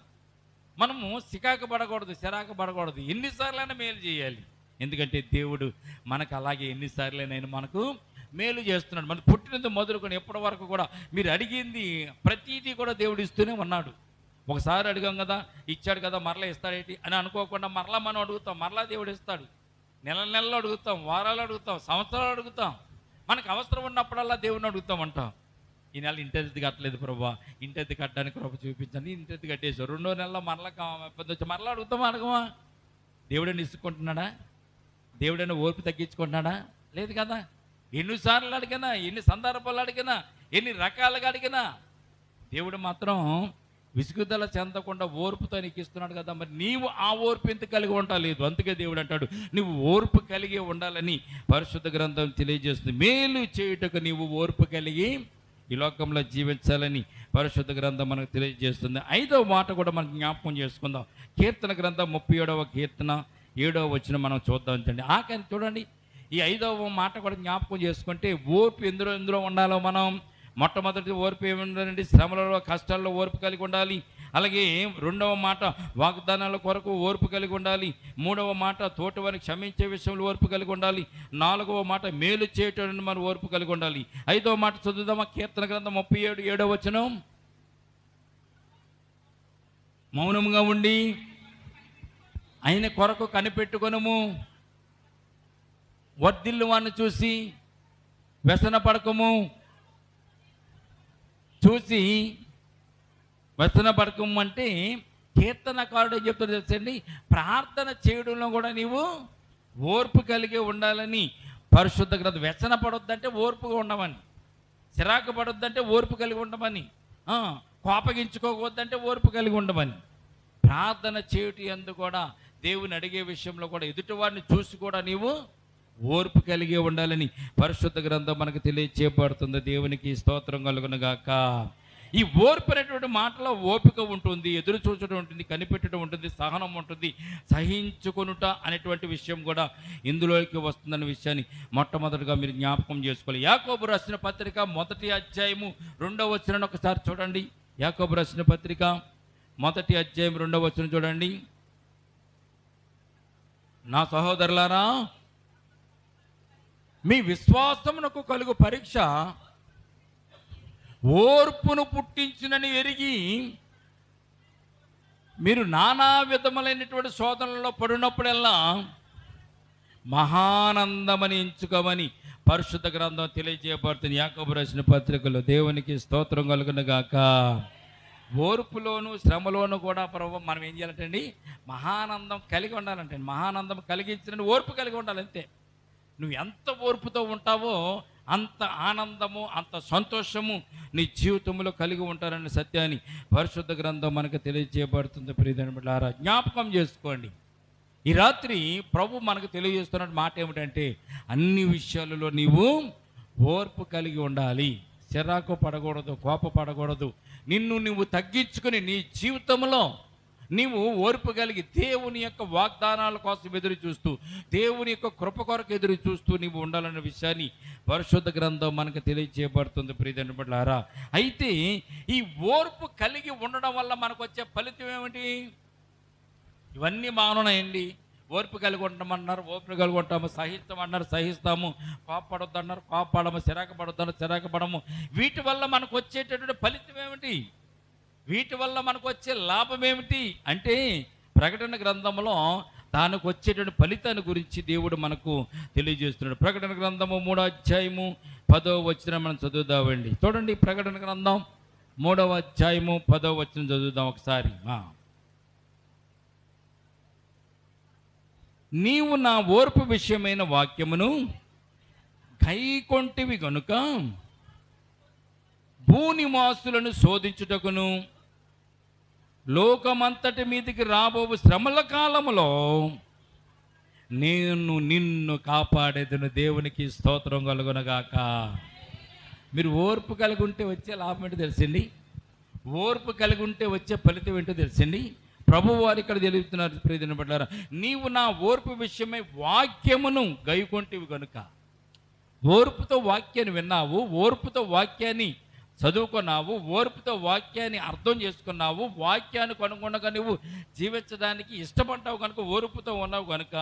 మనము సికాకు పడకూడదు, సిరాకు పడకూడదు. ఎన్నిసార్లైనా మేలు చేయాలి. ఎందుకంటే దేవుడు మనకు అలాగే ఎన్నిసార్లైనా మనకు మేలు చేస్తున్నాడు. మనకు పుట్టినందు మొదలుకొని ఎప్పటి వరకు కూడా మీరు అడిగింది ప్రతీదీ కూడా దేవుడు ఇస్తూనే ఉన్నాడు. ఒకసారి అడిగాం కదా, ఇచ్చాడు కదా, మరలా ఇస్తాడేంటి అని అనుకోకుండా మరలా మనం అడుగుతాం, మరలా దేవుడు ఇస్తాడు. నెలలు అడుగుతాం, వారాలు అడుగుతాం, సంవత్సరాలు అడుగుతాం. మనకు అవసరం ఉన్నప్పుడల్లా దేవుడిని అడుగుతామంటాం. ఈ నెల ఇంటెద్ది కట్టలేదు ప్రభా, ఇంటెద్ది కట్టడానికి కృప చూపించండి, ఇంటెద్ది కట్టేసావు. 2వ నెలలో మరలా ఇబ్బంది వచ్చి మరలా అడుగుతామా అడగమా? దేవుడని ఇసుకుంటున్నాడా? దేవుడైనా ఓర్పు తగ్గించుకుంటున్నాడా? లేదు కదా. ఎన్నిసార్లు అడిగినా, ఎన్ని సందర్భాలు అడిగినా, ఎన్ని రకాలుగా అడిగినా దేవుడు మాత్రం విసుగుదల చెందకుండా ఓర్పుతో నీకు ఇస్తున్నాడు కదా. మరి నీవు ఆ ఓర్పు ఎంత కలిగి ఉండలేదు. అందుకే దేవుడు అంటాడు నువ్వు ఓర్పు కలిగి ఉండాలని పరిశుద్ధ గ్రంథం తెలియజేస్తుంది. మేలు చేయుటకు నీవు ఓర్పు కలిగి ఈ లోకంలో జీవించాలని పరిశుద్ధ గ్రంథం మనకు తెలియజేస్తుంది. 5వ మాట కూడా మనం జ్ఞాపకం చేసుకుందాం. కీర్తన గ్రంథం 37వ కీర్తన 7వ వచనం మనం చూద్దాం. ఆఖరి చూడండి, ఈ 5వ మాట కూడా జ్ఞాపకం చేసుకుంటే ఓర్పు ఎందులో ఉండాలో మనం మొట్టమొదటి ఓర్పు ఏముండాలండి? శ్రమలలో కష్టాల్లో ఓర్పు కలిగి ఉండాలి. అలాగే 2వ మాట వాగ్దానాల కొరకు ఓర్పు కలిగి ఉండాలి. 3వ మాట తోటివారిని క్షమించే విషయంలో ఓర్పు కలిగి ఉండాలి. 4వ మాట మేలు చేయటానికి మనం ఓర్పు కలిగి ఉండాలి. 5వ మాట చదువుదామా? కీర్తన గ్రంథం 37 7వ వచనం. మౌనంగా ఉండి ఆయన కొరకు కనిపెట్టుకొనుము, వర్ధిల్లు వాడిని చూసి వ్యసన పడకము, చూసి వ్యసన పడకము అంటే కీర్తనకారుడు ఏం చెప్తాడు తెలుసండి? ప్రార్థన చేయడంలో కూడా నీవు ఓర్పు కలిగి ఉండాలని పరిశుద్ధ గ్రంథం. వ్యసన పడొద్దంటే ఓర్పుగా ఉండమని, చిరాకు పడొద్దంటే ఓర్పు కలిగి ఉండమని, కోపగించుకోవద్దంటే ఓర్పు కలిగి ఉండమని, ప్రార్థన చేయుటి యందు కూడా దేవుని అడిగే విషయంలో కూడా ఎదుటివాడిని చూసి కూడా నీవు ఓర్పు కలిగి ఉండాలని పరిశుద్ధ గ్రంథం మనకు తెలియచేయబడుతుంది. దేవునికి స్తోత్రం కలుగును గాక. ఈ ఓర్పు అనేటువంటి మాటలో ఓపిక ఉంటుంది, ఎదురు చూచడం ఉంటుంది, కనిపెట్టడం ఉంటుంది, సహనం ఉంటుంది, సహించుకొనుట అనేటువంటి విషయం కూడా ఇందులోకి వస్తుందనే విషయాన్ని మొట్టమొదటిగా మీరు జ్ఞాపకం చేసుకోవాలి. యాకోబు రాసిన పత్రిక 1వ అధ్యాయము 2వ వచనం ఒకసారి చూడండి. యాకోబు రాసిన పత్రిక 1వ అధ్యాయం 2వ వచనం చూడండి. నా సహోదరులారా, మీ విశ్వాసమునకు కలుగు పరీక్ష ఓర్పును పుట్టించునని ఎరిగి మీరు నానా విధములైనటువంటి శోధనలో పడినప్పుడల్లా మహానందమని ఎంచుకోమని పరిశుద్ధ గ్రంథం తెలియజేయబడుతుంది. యాకోబు రాసిన పత్రికలో. దేవునికి స్తోత్రం కలుగును గాక. ఓర్పులోను శ్రమలోను కూడా ప్రభు మనం ఏం చేయాలంటండి? మహానందం కలిగి ఉండాలంటండి. మహానందం కలిగించిన ఓర్పు కలిగి ఉండాలి, అంతే. నువ్వు ఎంత ఓర్పుతో ఉంటావో అంత ఆనందము, అంత సంతోషము నీ జీవితంలో కలిగి ఉంటారనే సత్యాన్ని పరిశుద్ధ గ్రంథం మనకు తెలియజేయబడుతుంది. ప్రియమైన బిడ్డలారా, జ్ఞాపకం చేసుకోండి. ఈ రాత్రి ప్రభు మనకు తెలియజేస్తున్న మాట ఏమిటంటే, అన్ని విషయాలలో నీవు ఓర్పు కలిగి ఉండాలి. చిరాకు పడకూడదు, కోపపడకూడదు. నిన్ను నువ్వు తగ్గించుకుని నీ జీవితంలో నీవు ఓర్పు కలిగి దేవుని యొక్క వాగ్దానాల కోసం ఎదురు చూస్తూ, దేవుని యొక్క కృప కొరకు ఎదురు చూస్తూ నీవు ఉండాలన్న విషయాన్ని పరిశుద్ధ గ్రంథం మనకు తెలియజేయబడుతుంది. ప్రియమైన బిడ్డలారా, అయితే ఈ ఓర్పు కలిగి ఉండడం వల్ల మనకు వచ్చే ఫలితం ఏమిటి? ఇవన్నీ బాగున్నాయండి. ఓర్పు కలిగి ఉంటామన్నారు, ఓర్పు కలిగి ఉంటాము. సహిస్తామన్నారు, సహిస్తాము. కోపపడొద్దన్నారు, కోపపడము. చిరాకు పడొద్దన్నారు, చిరాకు పడము. వీటి వల్ల మనకు వచ్చేటటువంటి ఫలితం ఏమిటి? వీటి వల్ల మనకు వచ్చే లాభం ఏమిటి అంటే, ప్రకటన గ్రంథంలో దానికి వచ్చేటువంటి ఫలితాన్ని గురించి దేవుడు మనకు తెలియజేస్తున్నాడు. ప్రకటన గ్రంథము 3వ అధ్యాయము 10వ వచనం మనం చదువుదామండి. చూడండి, ప్రకటన గ్రంథం 3వ అధ్యాయము 10వ వచనం చదువుదాం ఒకసారి. నీవు నా ఓర్పు విషయమైన వాక్యమును కైకొంటివి గనుక భూనివాసులను శోధించుటకును లోకమంతటి మీదికి రాబో శ్రమల కాలములో నేను నిన్ను కాపాడేదను. దేవునికి స్తోత్రం కలుగునగాక. మీరు ఓర్పు కలిగి ఉంటే వచ్చే లాభం ఏంటో తెలిసింది. ఓర్పు కలిగి ఉంటే వచ్చే ఫలితం ఏంటో తెలిసింది. ప్రభు వారు ఇక్కడ తెలుపుతున్నారు. ప్రియమైన బిడ్డలారా, నీవు నా ఓర్పు విషయమై వాక్యమును గైకొంటివి కనుక. ఓర్పుతో వాక్యాన్ని విన్నావు, ఓర్పుతో వాక్యాన్ని చదువుకున్నావు, ఓర్పుతో వాక్యాన్ని అర్థం చేసుకున్నావు, వాక్యానికి అనుగుణంగా నువ్వు జీవించడానికి ఇష్టపడ్డావు కనుక, ఓర్పుతో ఉన్నావు కనుక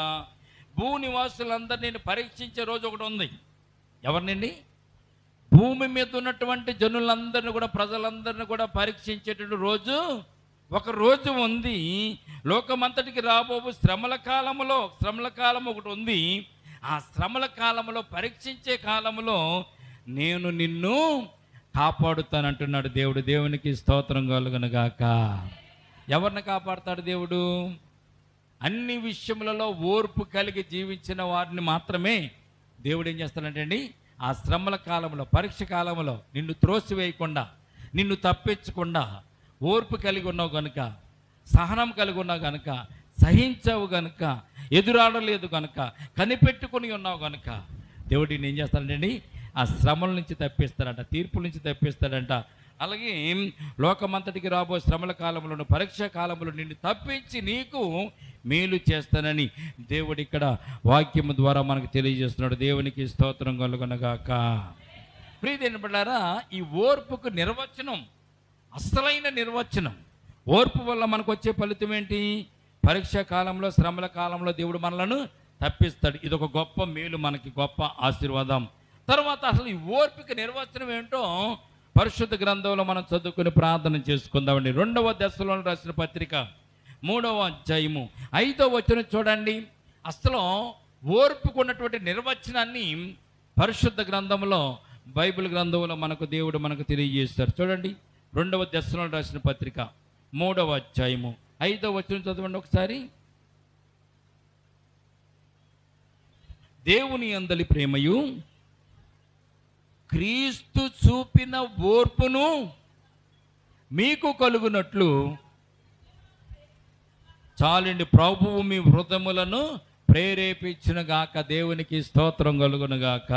భూనివాసులందరూ నేను పరీక్షించే రోజు ఒకటి ఉంది. ఎవరినండి? భూమి మీద ఉన్నటువంటి జనులందరినీ కూడా, ప్రజలందరినీ కూడా పరీక్షించేటువంటి రోజు ఒక రోజు ఉంది. లోకమంతటికి రాబోవు శ్రమల కాలం ఒకటి ఉంది. ఆ శ్రమల కాలంలో, పరీక్షించే కాలంలో నేను నిన్ను కాపాడుతానంటున్నాడు దేవుడు. దేవునికి స్తోత్రం కలుగునుగాక. ఎవరిని కాపాడుతాడు దేవుడు? అన్ని విషయములలో ఓర్పు కలిగి జీవించిన వారిని మాత్రమే దేవుడు ఏం చేస్తాడంటే అండి, ఆ శ్రమల కాలంలో, పరీక్ష కాలంలో నిన్ను త్రోసివేయకుండా, నిన్ను తప్పించకుండా ఓర్పు కలిగి ఉన్నావు కనుక, సహనం కలిగి ఉన్నావు కనుక, సహించావు కనుక, ఎదురాడలేదు కనుక, కనిపెట్టుకుని ఉన్నావు కనుక దేవుడు నేను ఏం చేస్తానండి, ఆ శ్రమల నుంచి తప్పిస్తాడంట, తీర్పుల నుంచి తప్పిస్తాడంట. అలాగే లోకమంతటికి రాబో శ్రమల కాలంలోను, పరీక్ష కాలంలో నిన్ను తప్పించి నీకు మేలు చేస్తానని దేవుడు ఇక్కడ వాక్యము ద్వారా మనకు తెలియజేస్తున్నాడు. దేవునికి స్తోత్రం కలుగునగాక. ప్రియమైన బిడ్డలారా, ఈ ఓర్పుకు నిర్వచనం, అసలైన నిర్వచనం, ఓర్పు వల్ల మనకు వచ్చే ఫలితం ఏంటి? పరీక్షా కాలంలో, శ్రమల కాలంలో దేవుడు మనలను తప్పిస్తాడు. ఇది ఒక గొప్ప మేలు, మనకి గొప్ప ఆశీర్వాదం. తర్వాత అసలు ఈ ఓర్పుకి నిర్వచనం ఏంటో పరిశుద్ధ గ్రంథంలో మనం చదువుకుని ప్రార్థన చేసుకుందామండి. 2వ దశలోని రాసిన పత్రిక 3వ అధ్యాయము 5వ వచనం చూడండి. అసలు ఓర్పుకు ఉన్నటువంటి నిర్వచనాన్ని పరిశుద్ధ గ్రంథంలో, బైబిల్ గ్రంథంలో దేవుడు మనకు తెలియజేస్తారు. చూడండి, 2వ దశలోని రాసిన పత్రిక 3వ అధ్యాయము 5వ వచనం చదవండి ఒకసారి. దేవుని యందలి ప్రేమయు క్రీస్తు చూపిన ఓర్పును మీకు కలుగునట్లు చాలండి, ప్రభువు మీ హృదయములను ప్రేరేపించిన గాక. దేవునికి స్తోత్రం కలుగును గాక.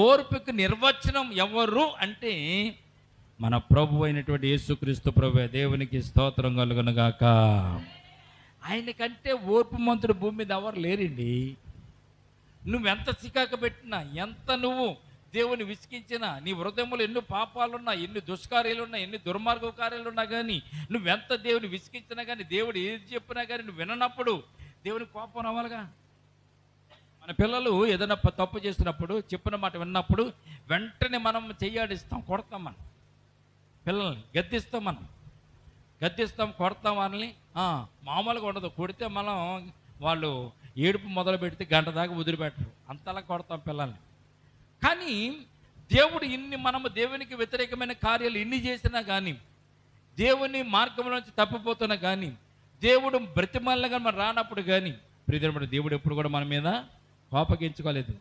ఓర్పుకి నిర్వచనం ఎవరు అంటే మన ప్రభు అయినటువంటి యేసుక్రీస్తు ప్రభువే. దేవునికి స్తోత్రం కలుగును గాక. ఆయనకంటే ఓర్పు మంతుడు భూమి మీద ఎవరు లేరండి. నువ్వెంత చికాకు పెట్టినా, ఎంత నువ్వు దేవుని విసిగించినా, నీ హృదయంలో ఎన్ని పాపాలున్నా, ఎన్ని దుష్కార్యాలున్నా, ఎన్ని దుర్మార్గ కార్యాలున్నా కానీ, నువ్వెంత దేవుని విసిగించినా కానీ, దేవుడు ఏది చెప్పినా కానీ నువ్వు విననప్పుడు దేవుని కోపం రావాలిగా. మన పిల్లలు ఏదైనా తప్పు చేసినప్పుడు, చెప్పిన మాట విన్నప్పుడు వెంటనే మనం చెయ్యాడిస్తాం, కొడతాం. మనం పిల్లల్ని గద్దిస్తాం, కొడతాం. వాళ్ళని మామూలుగా ఉండదు. కొడితే మనం వాళ్ళు ఏడుపు మొదలు పెడితే గంట దాకా వదిలిపెట్టరు, అంతలా కొడతాం పిల్లల్ని. కానీ దేవుడు మనము దేవునికి వ్యతిరేకమైన కార్యాలు ఎన్ని చేసినా కానీ, దేవుని మార్గంలోంచి తప్పిపోతున్నా కానీ, దేవుడు బ్రతిమల్లగా మనం రానప్పుడు కానీ, ప్రియమైన దేవుడు ఎప్పుడు కూడా మన మీద కోపగించుకోలేదు.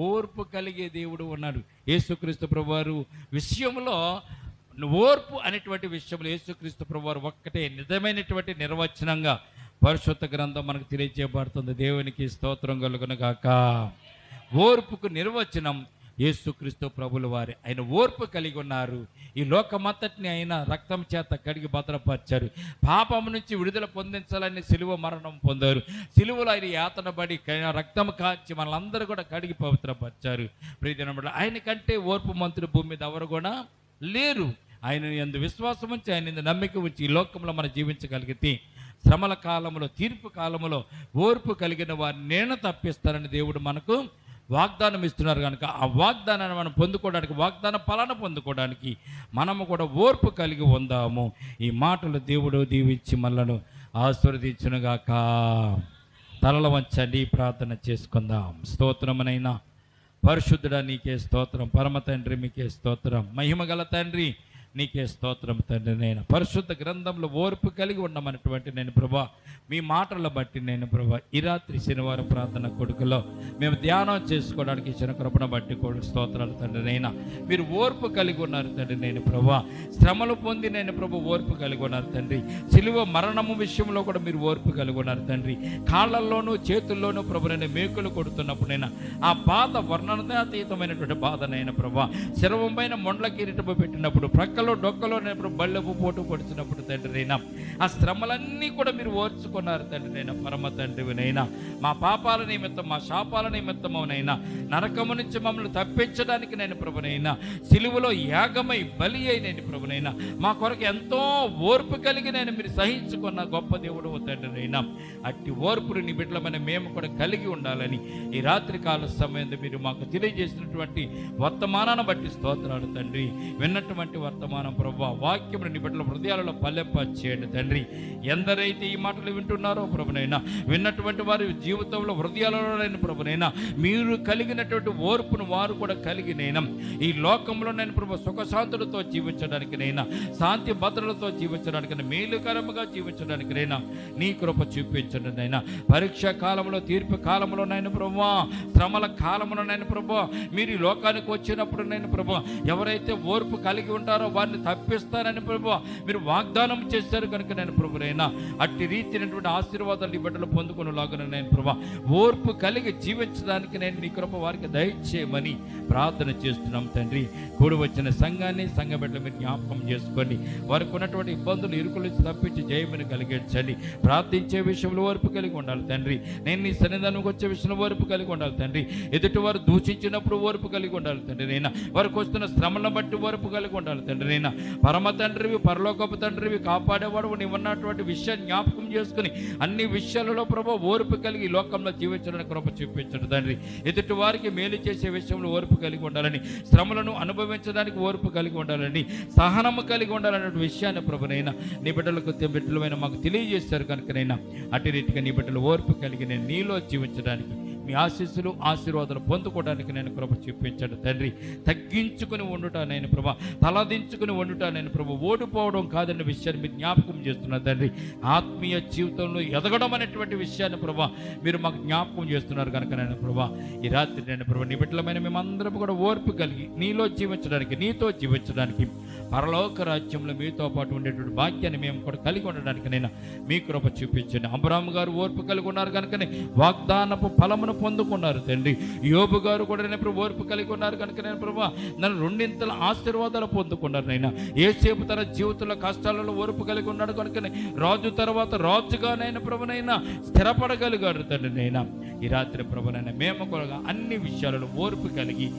ఓర్పు కలిగే దేవుడు ఉన్నాడు. యేసుక్రీస్తు ప్రభువారు విషయంలో, ఓర్పు అనేటువంటి విషయంలో యేసుక్రీస్తు ప్రభువారు ఒక్కటే నిజమైనటువంటి నిర్వచనంగా పరిశుద్ధ గ్రంథం మనకు తెలియజేయబడుతుంది. దేవునికి స్తోత్రం కలుగును గాక. ఓర్పుకు నిర్వచనం యేసుక్రీస్తు ప్రభుల వారి. ఆయన ఓర్పు కలిగి ఉన్నారు. ఈ లోకమంతటిని ఆయన రక్తం చేత కడిగి భద్రపరిచారు. పాపం నుంచి విడుదల పొందించాలని సిలువ మరణం పొందారు. సిలువలో ఆయన యాతన పడి రక్తం కాచి మనలందరూ కూడా కడిగి పవిత్రపరిచారు. ప్రియమైన ఆయన కంటే ఓర్పు మంత్రులు భూమి మీద ఎవరు కూడా లేరు. ఆయన యందు విశ్వాసం ఉంచి, ఆయన యందు నమ్మిక ఉంచి ఈ లోకంలో మనం జీవించగలిగితే, శ్రమల కాలంలో, తీర్పు కాలంలో ఓర్పు కలిగిన వారిని నేను తప్పిస్తానని దేవుడు మనకు వాగ్దానం ఇస్తున్నారు. కనుక ఆ వాగ్దానాన్ని మనం పొందుకోవడానికి, వాగ్దాన ఫలాన్ని పొందుకోవడానికి మనము కూడా ఓర్పు కలిగి ఉందాము. ఈ మాటలు దేవుడు దీవించి మనలను ఆశీర్వదించునుగాక. తలల వంచండి, ప్రార్థన చేసుకుందాం. స్తోత్రమునైనా పరిశుద్ధుడా నీకే స్తోత్రం. పరమ తండ్రి మీకే స్తోత్రం. మహిమగల తండ్రి నీకే స్తోత్రం తండ్రి. నేను పరిశుద్ధ గ్రంథంలో ఓర్పు కలిగి ఉండమన్నటువంటి నేను ప్రభా, మీ మాటల బట్టి నేను ప్రభా, ఈ రాత్రి శనివారం ప్రార్థన కొడుకులో మేము ధ్యానం చేసుకోవడానికి ఇచ్చిన కృపను బట్టి కూడా స్తోత్రాలు తండ్రి. నైనా మీరు ఓర్పు కలిగి ఉన్నారు తండ్రి. నేను ప్రభా, శ్రమలు పొంది నేను ప్రభు ఓర్పు కలిగి ఉన్నారు తండ్రి. సిలువ మరణము విషయంలో కూడా మీరు ఓర్పు కలిగి ఉన్నారు తండ్రి. కాళ్ళల్లోనూ చేతుల్లోనూ ప్రభు నేను మేకులు కొడుతున్నప్పుడు నేను ఆ బాధ వర్ణనాతీతమైనటువంటి బాధ నైనా ప్రభా, శరవం పైన మొండ్ల కిరీటము పెట్టినప్పుడు, ప్రక్కలో డొక్కలో నేను బళ్ళపు పోటు పొడిచినప్పుడు తండ్రి నైనా ఆ శ్రమలన్నీ కూడా మీరు ఓర్చుకున్నారు తండ్రి. నైనా పరమ తండ్రినైనా మా పాపాల నిమిత్తం, మా శాపాల నిమిత్తమునైనా, నరకము నుంచి మమ్మల్ని తప్పించడానికి నేను ప్రభునైనా సిలువలో యాగమై బలి అయి నేను ప్రభునైనా మా కొరకు ఎంతో ఓర్పు కలిగి నేను మీరు సహించుకున్న గొప్ప దేవుడు తండ్రినైనా అట్టి ఓర్పుని నీ బిడ్డలమైన మేము కూడా కలిగి ఉండాలని ఈ రాత్రి కాల సమయం మీరు మాకు తెలియజేసినటువంటి వర్తమానాన్ని బట్టి స్తోత్రాలు తండ్రి. విన్నటువంటి వర్తమానం ప్రభు వాక్యమును నీ బిడ్డల హృదయాలలో పల్లెంపచేయండి తండ్రి. ఎందరైతే ఈ మాటలు వింటున్నారో ప్రభునైనా, విన్నటువంటి వారి జీవితంలో హృదయాలలో ప్రభునైనా మీరు కలిగినటువంటి ఓర్పును వారు కూడా కలిగినైనా ఈ లోకంలో నేను ప్రభు సుఖశాంతులతో జీవించడానికినైనా, శాంతి భద్రతలతో జీవించడానికి, మేలుకరముగా జీవించడానికినైనా నీ కృప చూపించండి నైనా. పరీక్షా కాలంలో, తీర్పు కాలంలో నైనా ప్రభు, శ్రమల కాలంలో నైనా ప్రభు, మీరు ఈ లోకానికి వచ్చినప్పుడు నేను ప్రభు ఎవరైతే ఓర్పు కలిగి ఉంటారో వారిని తప్పిస్తానని ప్రభు మీరు వాగ్దానం చేశారు కనుక నేను ప్రభునైనా అట్టి రీతినటువంటి ఆశీర్వాదాలు ఈ బిడ్డలు పొందుకునేలాగా నేను ప్రభు ఓర్పు కలిగి జీవించడానికి నేను నీ కృప వారికి దయచేయమని ప్రార్థన చేస్తున్నాం తండ్రి. కూడి వచ్చిన సంఘాన్ని సంఘ బిడ్డలు మీరు జ్ఞాపకం చేసుకోండి. వారికి ఉన్నటువంటి ఇబ్బందులు ఇరుకుల నుంచి తప్పించి జయమని కలిగించండి. ప్రార్థించే విషయంలో ఓర్పు కలిగి ఉండాలి తండ్రి. నేను నీ సన్నిధానంకి వచ్చే విషయంలో ఓర్పు కలిగి ఉండాలి తండ్రి. ఎదుటి వారు దూషించినప్పుడు ఓర్పు కలిగి ఉండాలి తండ్రి. నైనా వారికి వస్తున్న శ్రమలను బట్టి ఓర్పు కలిగి ఉండాలి తండ్రి. నైనా పరమ తండ్రివి, పరలోకపు తండ్రివి, కాపాడేవాడు నీవున్నటువంటి విషయాన్ని జ్ఞాపకం చేసుకుని అన్ని విషయాలలో ప్రభు ఓర్పు కలిగి ఈ లోకంలో జీవించడానికి కృప చూపించండి తండ్రి. ఎదుటి వారికి మేలు చేసే విషయంలో ఓర్పు కలిగి ఉండాలని, శ్రమలను అనుభవించడానికి ఓర్పు కలిగి ఉండాలని, సహనము కలిగి ఉండాలనే విషయాన్ని ప్రభునైనా నీ బిడ్డలకు బిడ్డలమైన మాకు తెలియజేశారు కనుకనైనా అటు రీతిగా నీ బిడ్డలు ఓర్పు కలిగి నేను నీలో జీవించడానికి మీ ఆశీస్సులు ఆశీర్వాదాలు పొందుకోవడానికి నేను కృప చూపించాడు తండ్రి. తగ్గించుకుని వండుట నేను ప్రభా, తలదించుకుని వండుట నేను ప్రభు, ఓడిపోవడం కాదన్న విషయాన్ని మీరు జ్ఞాపకం చేస్తున్నారు తండ్రి. ఆత్మీయ జీవితంలో ఎదగడం అనేటువంటి విషయాన్ని ప్రభా మీరు మాకు జ్ఞాపకం చేస్తున్నారు కనుక నేను ప్రభా ఈ రాత్రి నేను ప్రభు నీ బిడ్డలమైన మేమందరం కూడా ఓర్పు కలిగి నీలో జీవించడానికి, నీతో జీవించడానికి, పరలోక రాజ్యంలో మీతో పాటు ఉండేటువంటి భాగ్యాన్ని మేము కూడా కలిగి ఉండడానికి నేను మీ కృప చూపించండి. అబ్రాహాము గారు ఓర్పు కలిగి ఉన్నారు కనుకనే వాగ్దానపు ఫలమును పొందుకున్నారు తండ్రి. యోబు గారు కూడా నేను ప్రభు ఓర్పు కలిగి ఉన్నారు కనుక నేను ప్రభు నన్ను రెండింతల ఆశీర్వాదాలు పొందుకున్నారు నైనా. ఏసేపు తన జీవితంలో కష్టాలలో ఓర్పు కలిగి ఉన్నాడు కనుకనే రాజు తర్వాత రాజుగా నేను ప్రభునైనా స్థిరపడగలిగాడు తండ్రి. నైనా ఈ రాత్రి ప్రభునైనా మేము కూడా అన్ని విషయాలలో ఓర్పు కలిగి,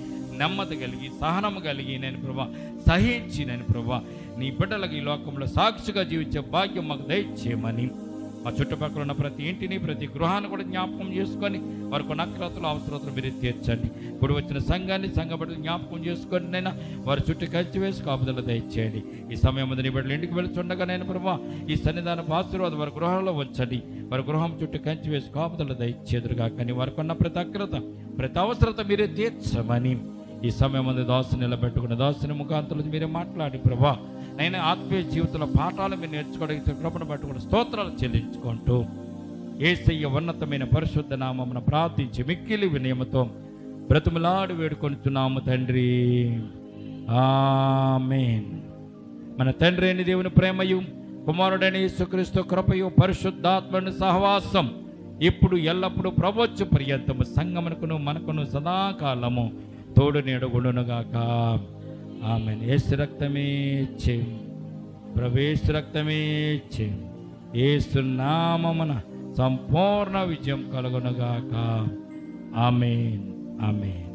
నెమ్మది కలిగి, సహనము కలిగి నేను ప్రభా సహించి నేను ప్రభా నీ బిడ్డలకు ఈ లోకంలో సాక్షిగా జీవించే భాగ్యం మాకు దయచేయమని ఆ చుట్టుపక్కల ఉన్న ప్రతి ఇంటిని, ప్రతి గృహాన్ని కూడా జ్ఞాపకం చేసుకొని వారికి నక్రతలు అవసరతలు మీరు తీర్చండి. ఇప్పుడు వచ్చిన సంఘాన్ని, సంఘ బిడ్డలు జ్ఞాపకం చేసుకొని నైనా వారి చుట్టూ కలిసి వేసి కాపుదల దయచేయండి. ఈ సమయం నీ బిడ్డలు ఇంటికి వెళుతుండగా నేను ప్రభా ఈ సన్నిధానపు ఆశీర్వాదం వారి గృహాల్లో వచ్చండి. వారి గృహం చుట్టూ కంచి వేసి కాపుదల దయచేదురుగా కానీ వారికి ఉన్న ప్రతి అక్రత, ప్రతి అవసరత మీరే తీర్చమని ఈ సమయం ముందు దాసుని నిలబెట్టుకున్న దాసుని ముఖాంతరం మీరే మాట్లాడి ప్రభా నేను ఆత్మీయ జీవితంలో పాఠాలు మీరు నేర్చుకోవడానికి కృపను పట్టుకుని స్తోత్రాలు చెల్లించుకుంటూ యేసయ్య ఉన్నతమైన పరిశుద్ధ నామమున ప్రార్థించి మిక్కిలి వినయముతో బ్రతుములాడి వేడుకొనుచున్నాము తండ్రి. ఆమేన్. మన తండ్రి అయిన దేవుని ప్రేమయు, కుమారుడైన యేసుక్రీస్తు కృపయు, పరిశుద్ధాత్మని సహవాసం ఇప్పుడు ఎల్లప్పుడూ ప్రవోచ్చు పర్యంతము సంగమునకును మనకును సదాకాలము తోడు నీడగుండునుగాక. ఆమేన్. యేసు రక్తమే చేయం, ప్రవేశ రక్తమే చేయం, యేసు నామమున సంపూర్ణ విజయం కలుగునుగాక. ఆమేన్. ఆమేన్.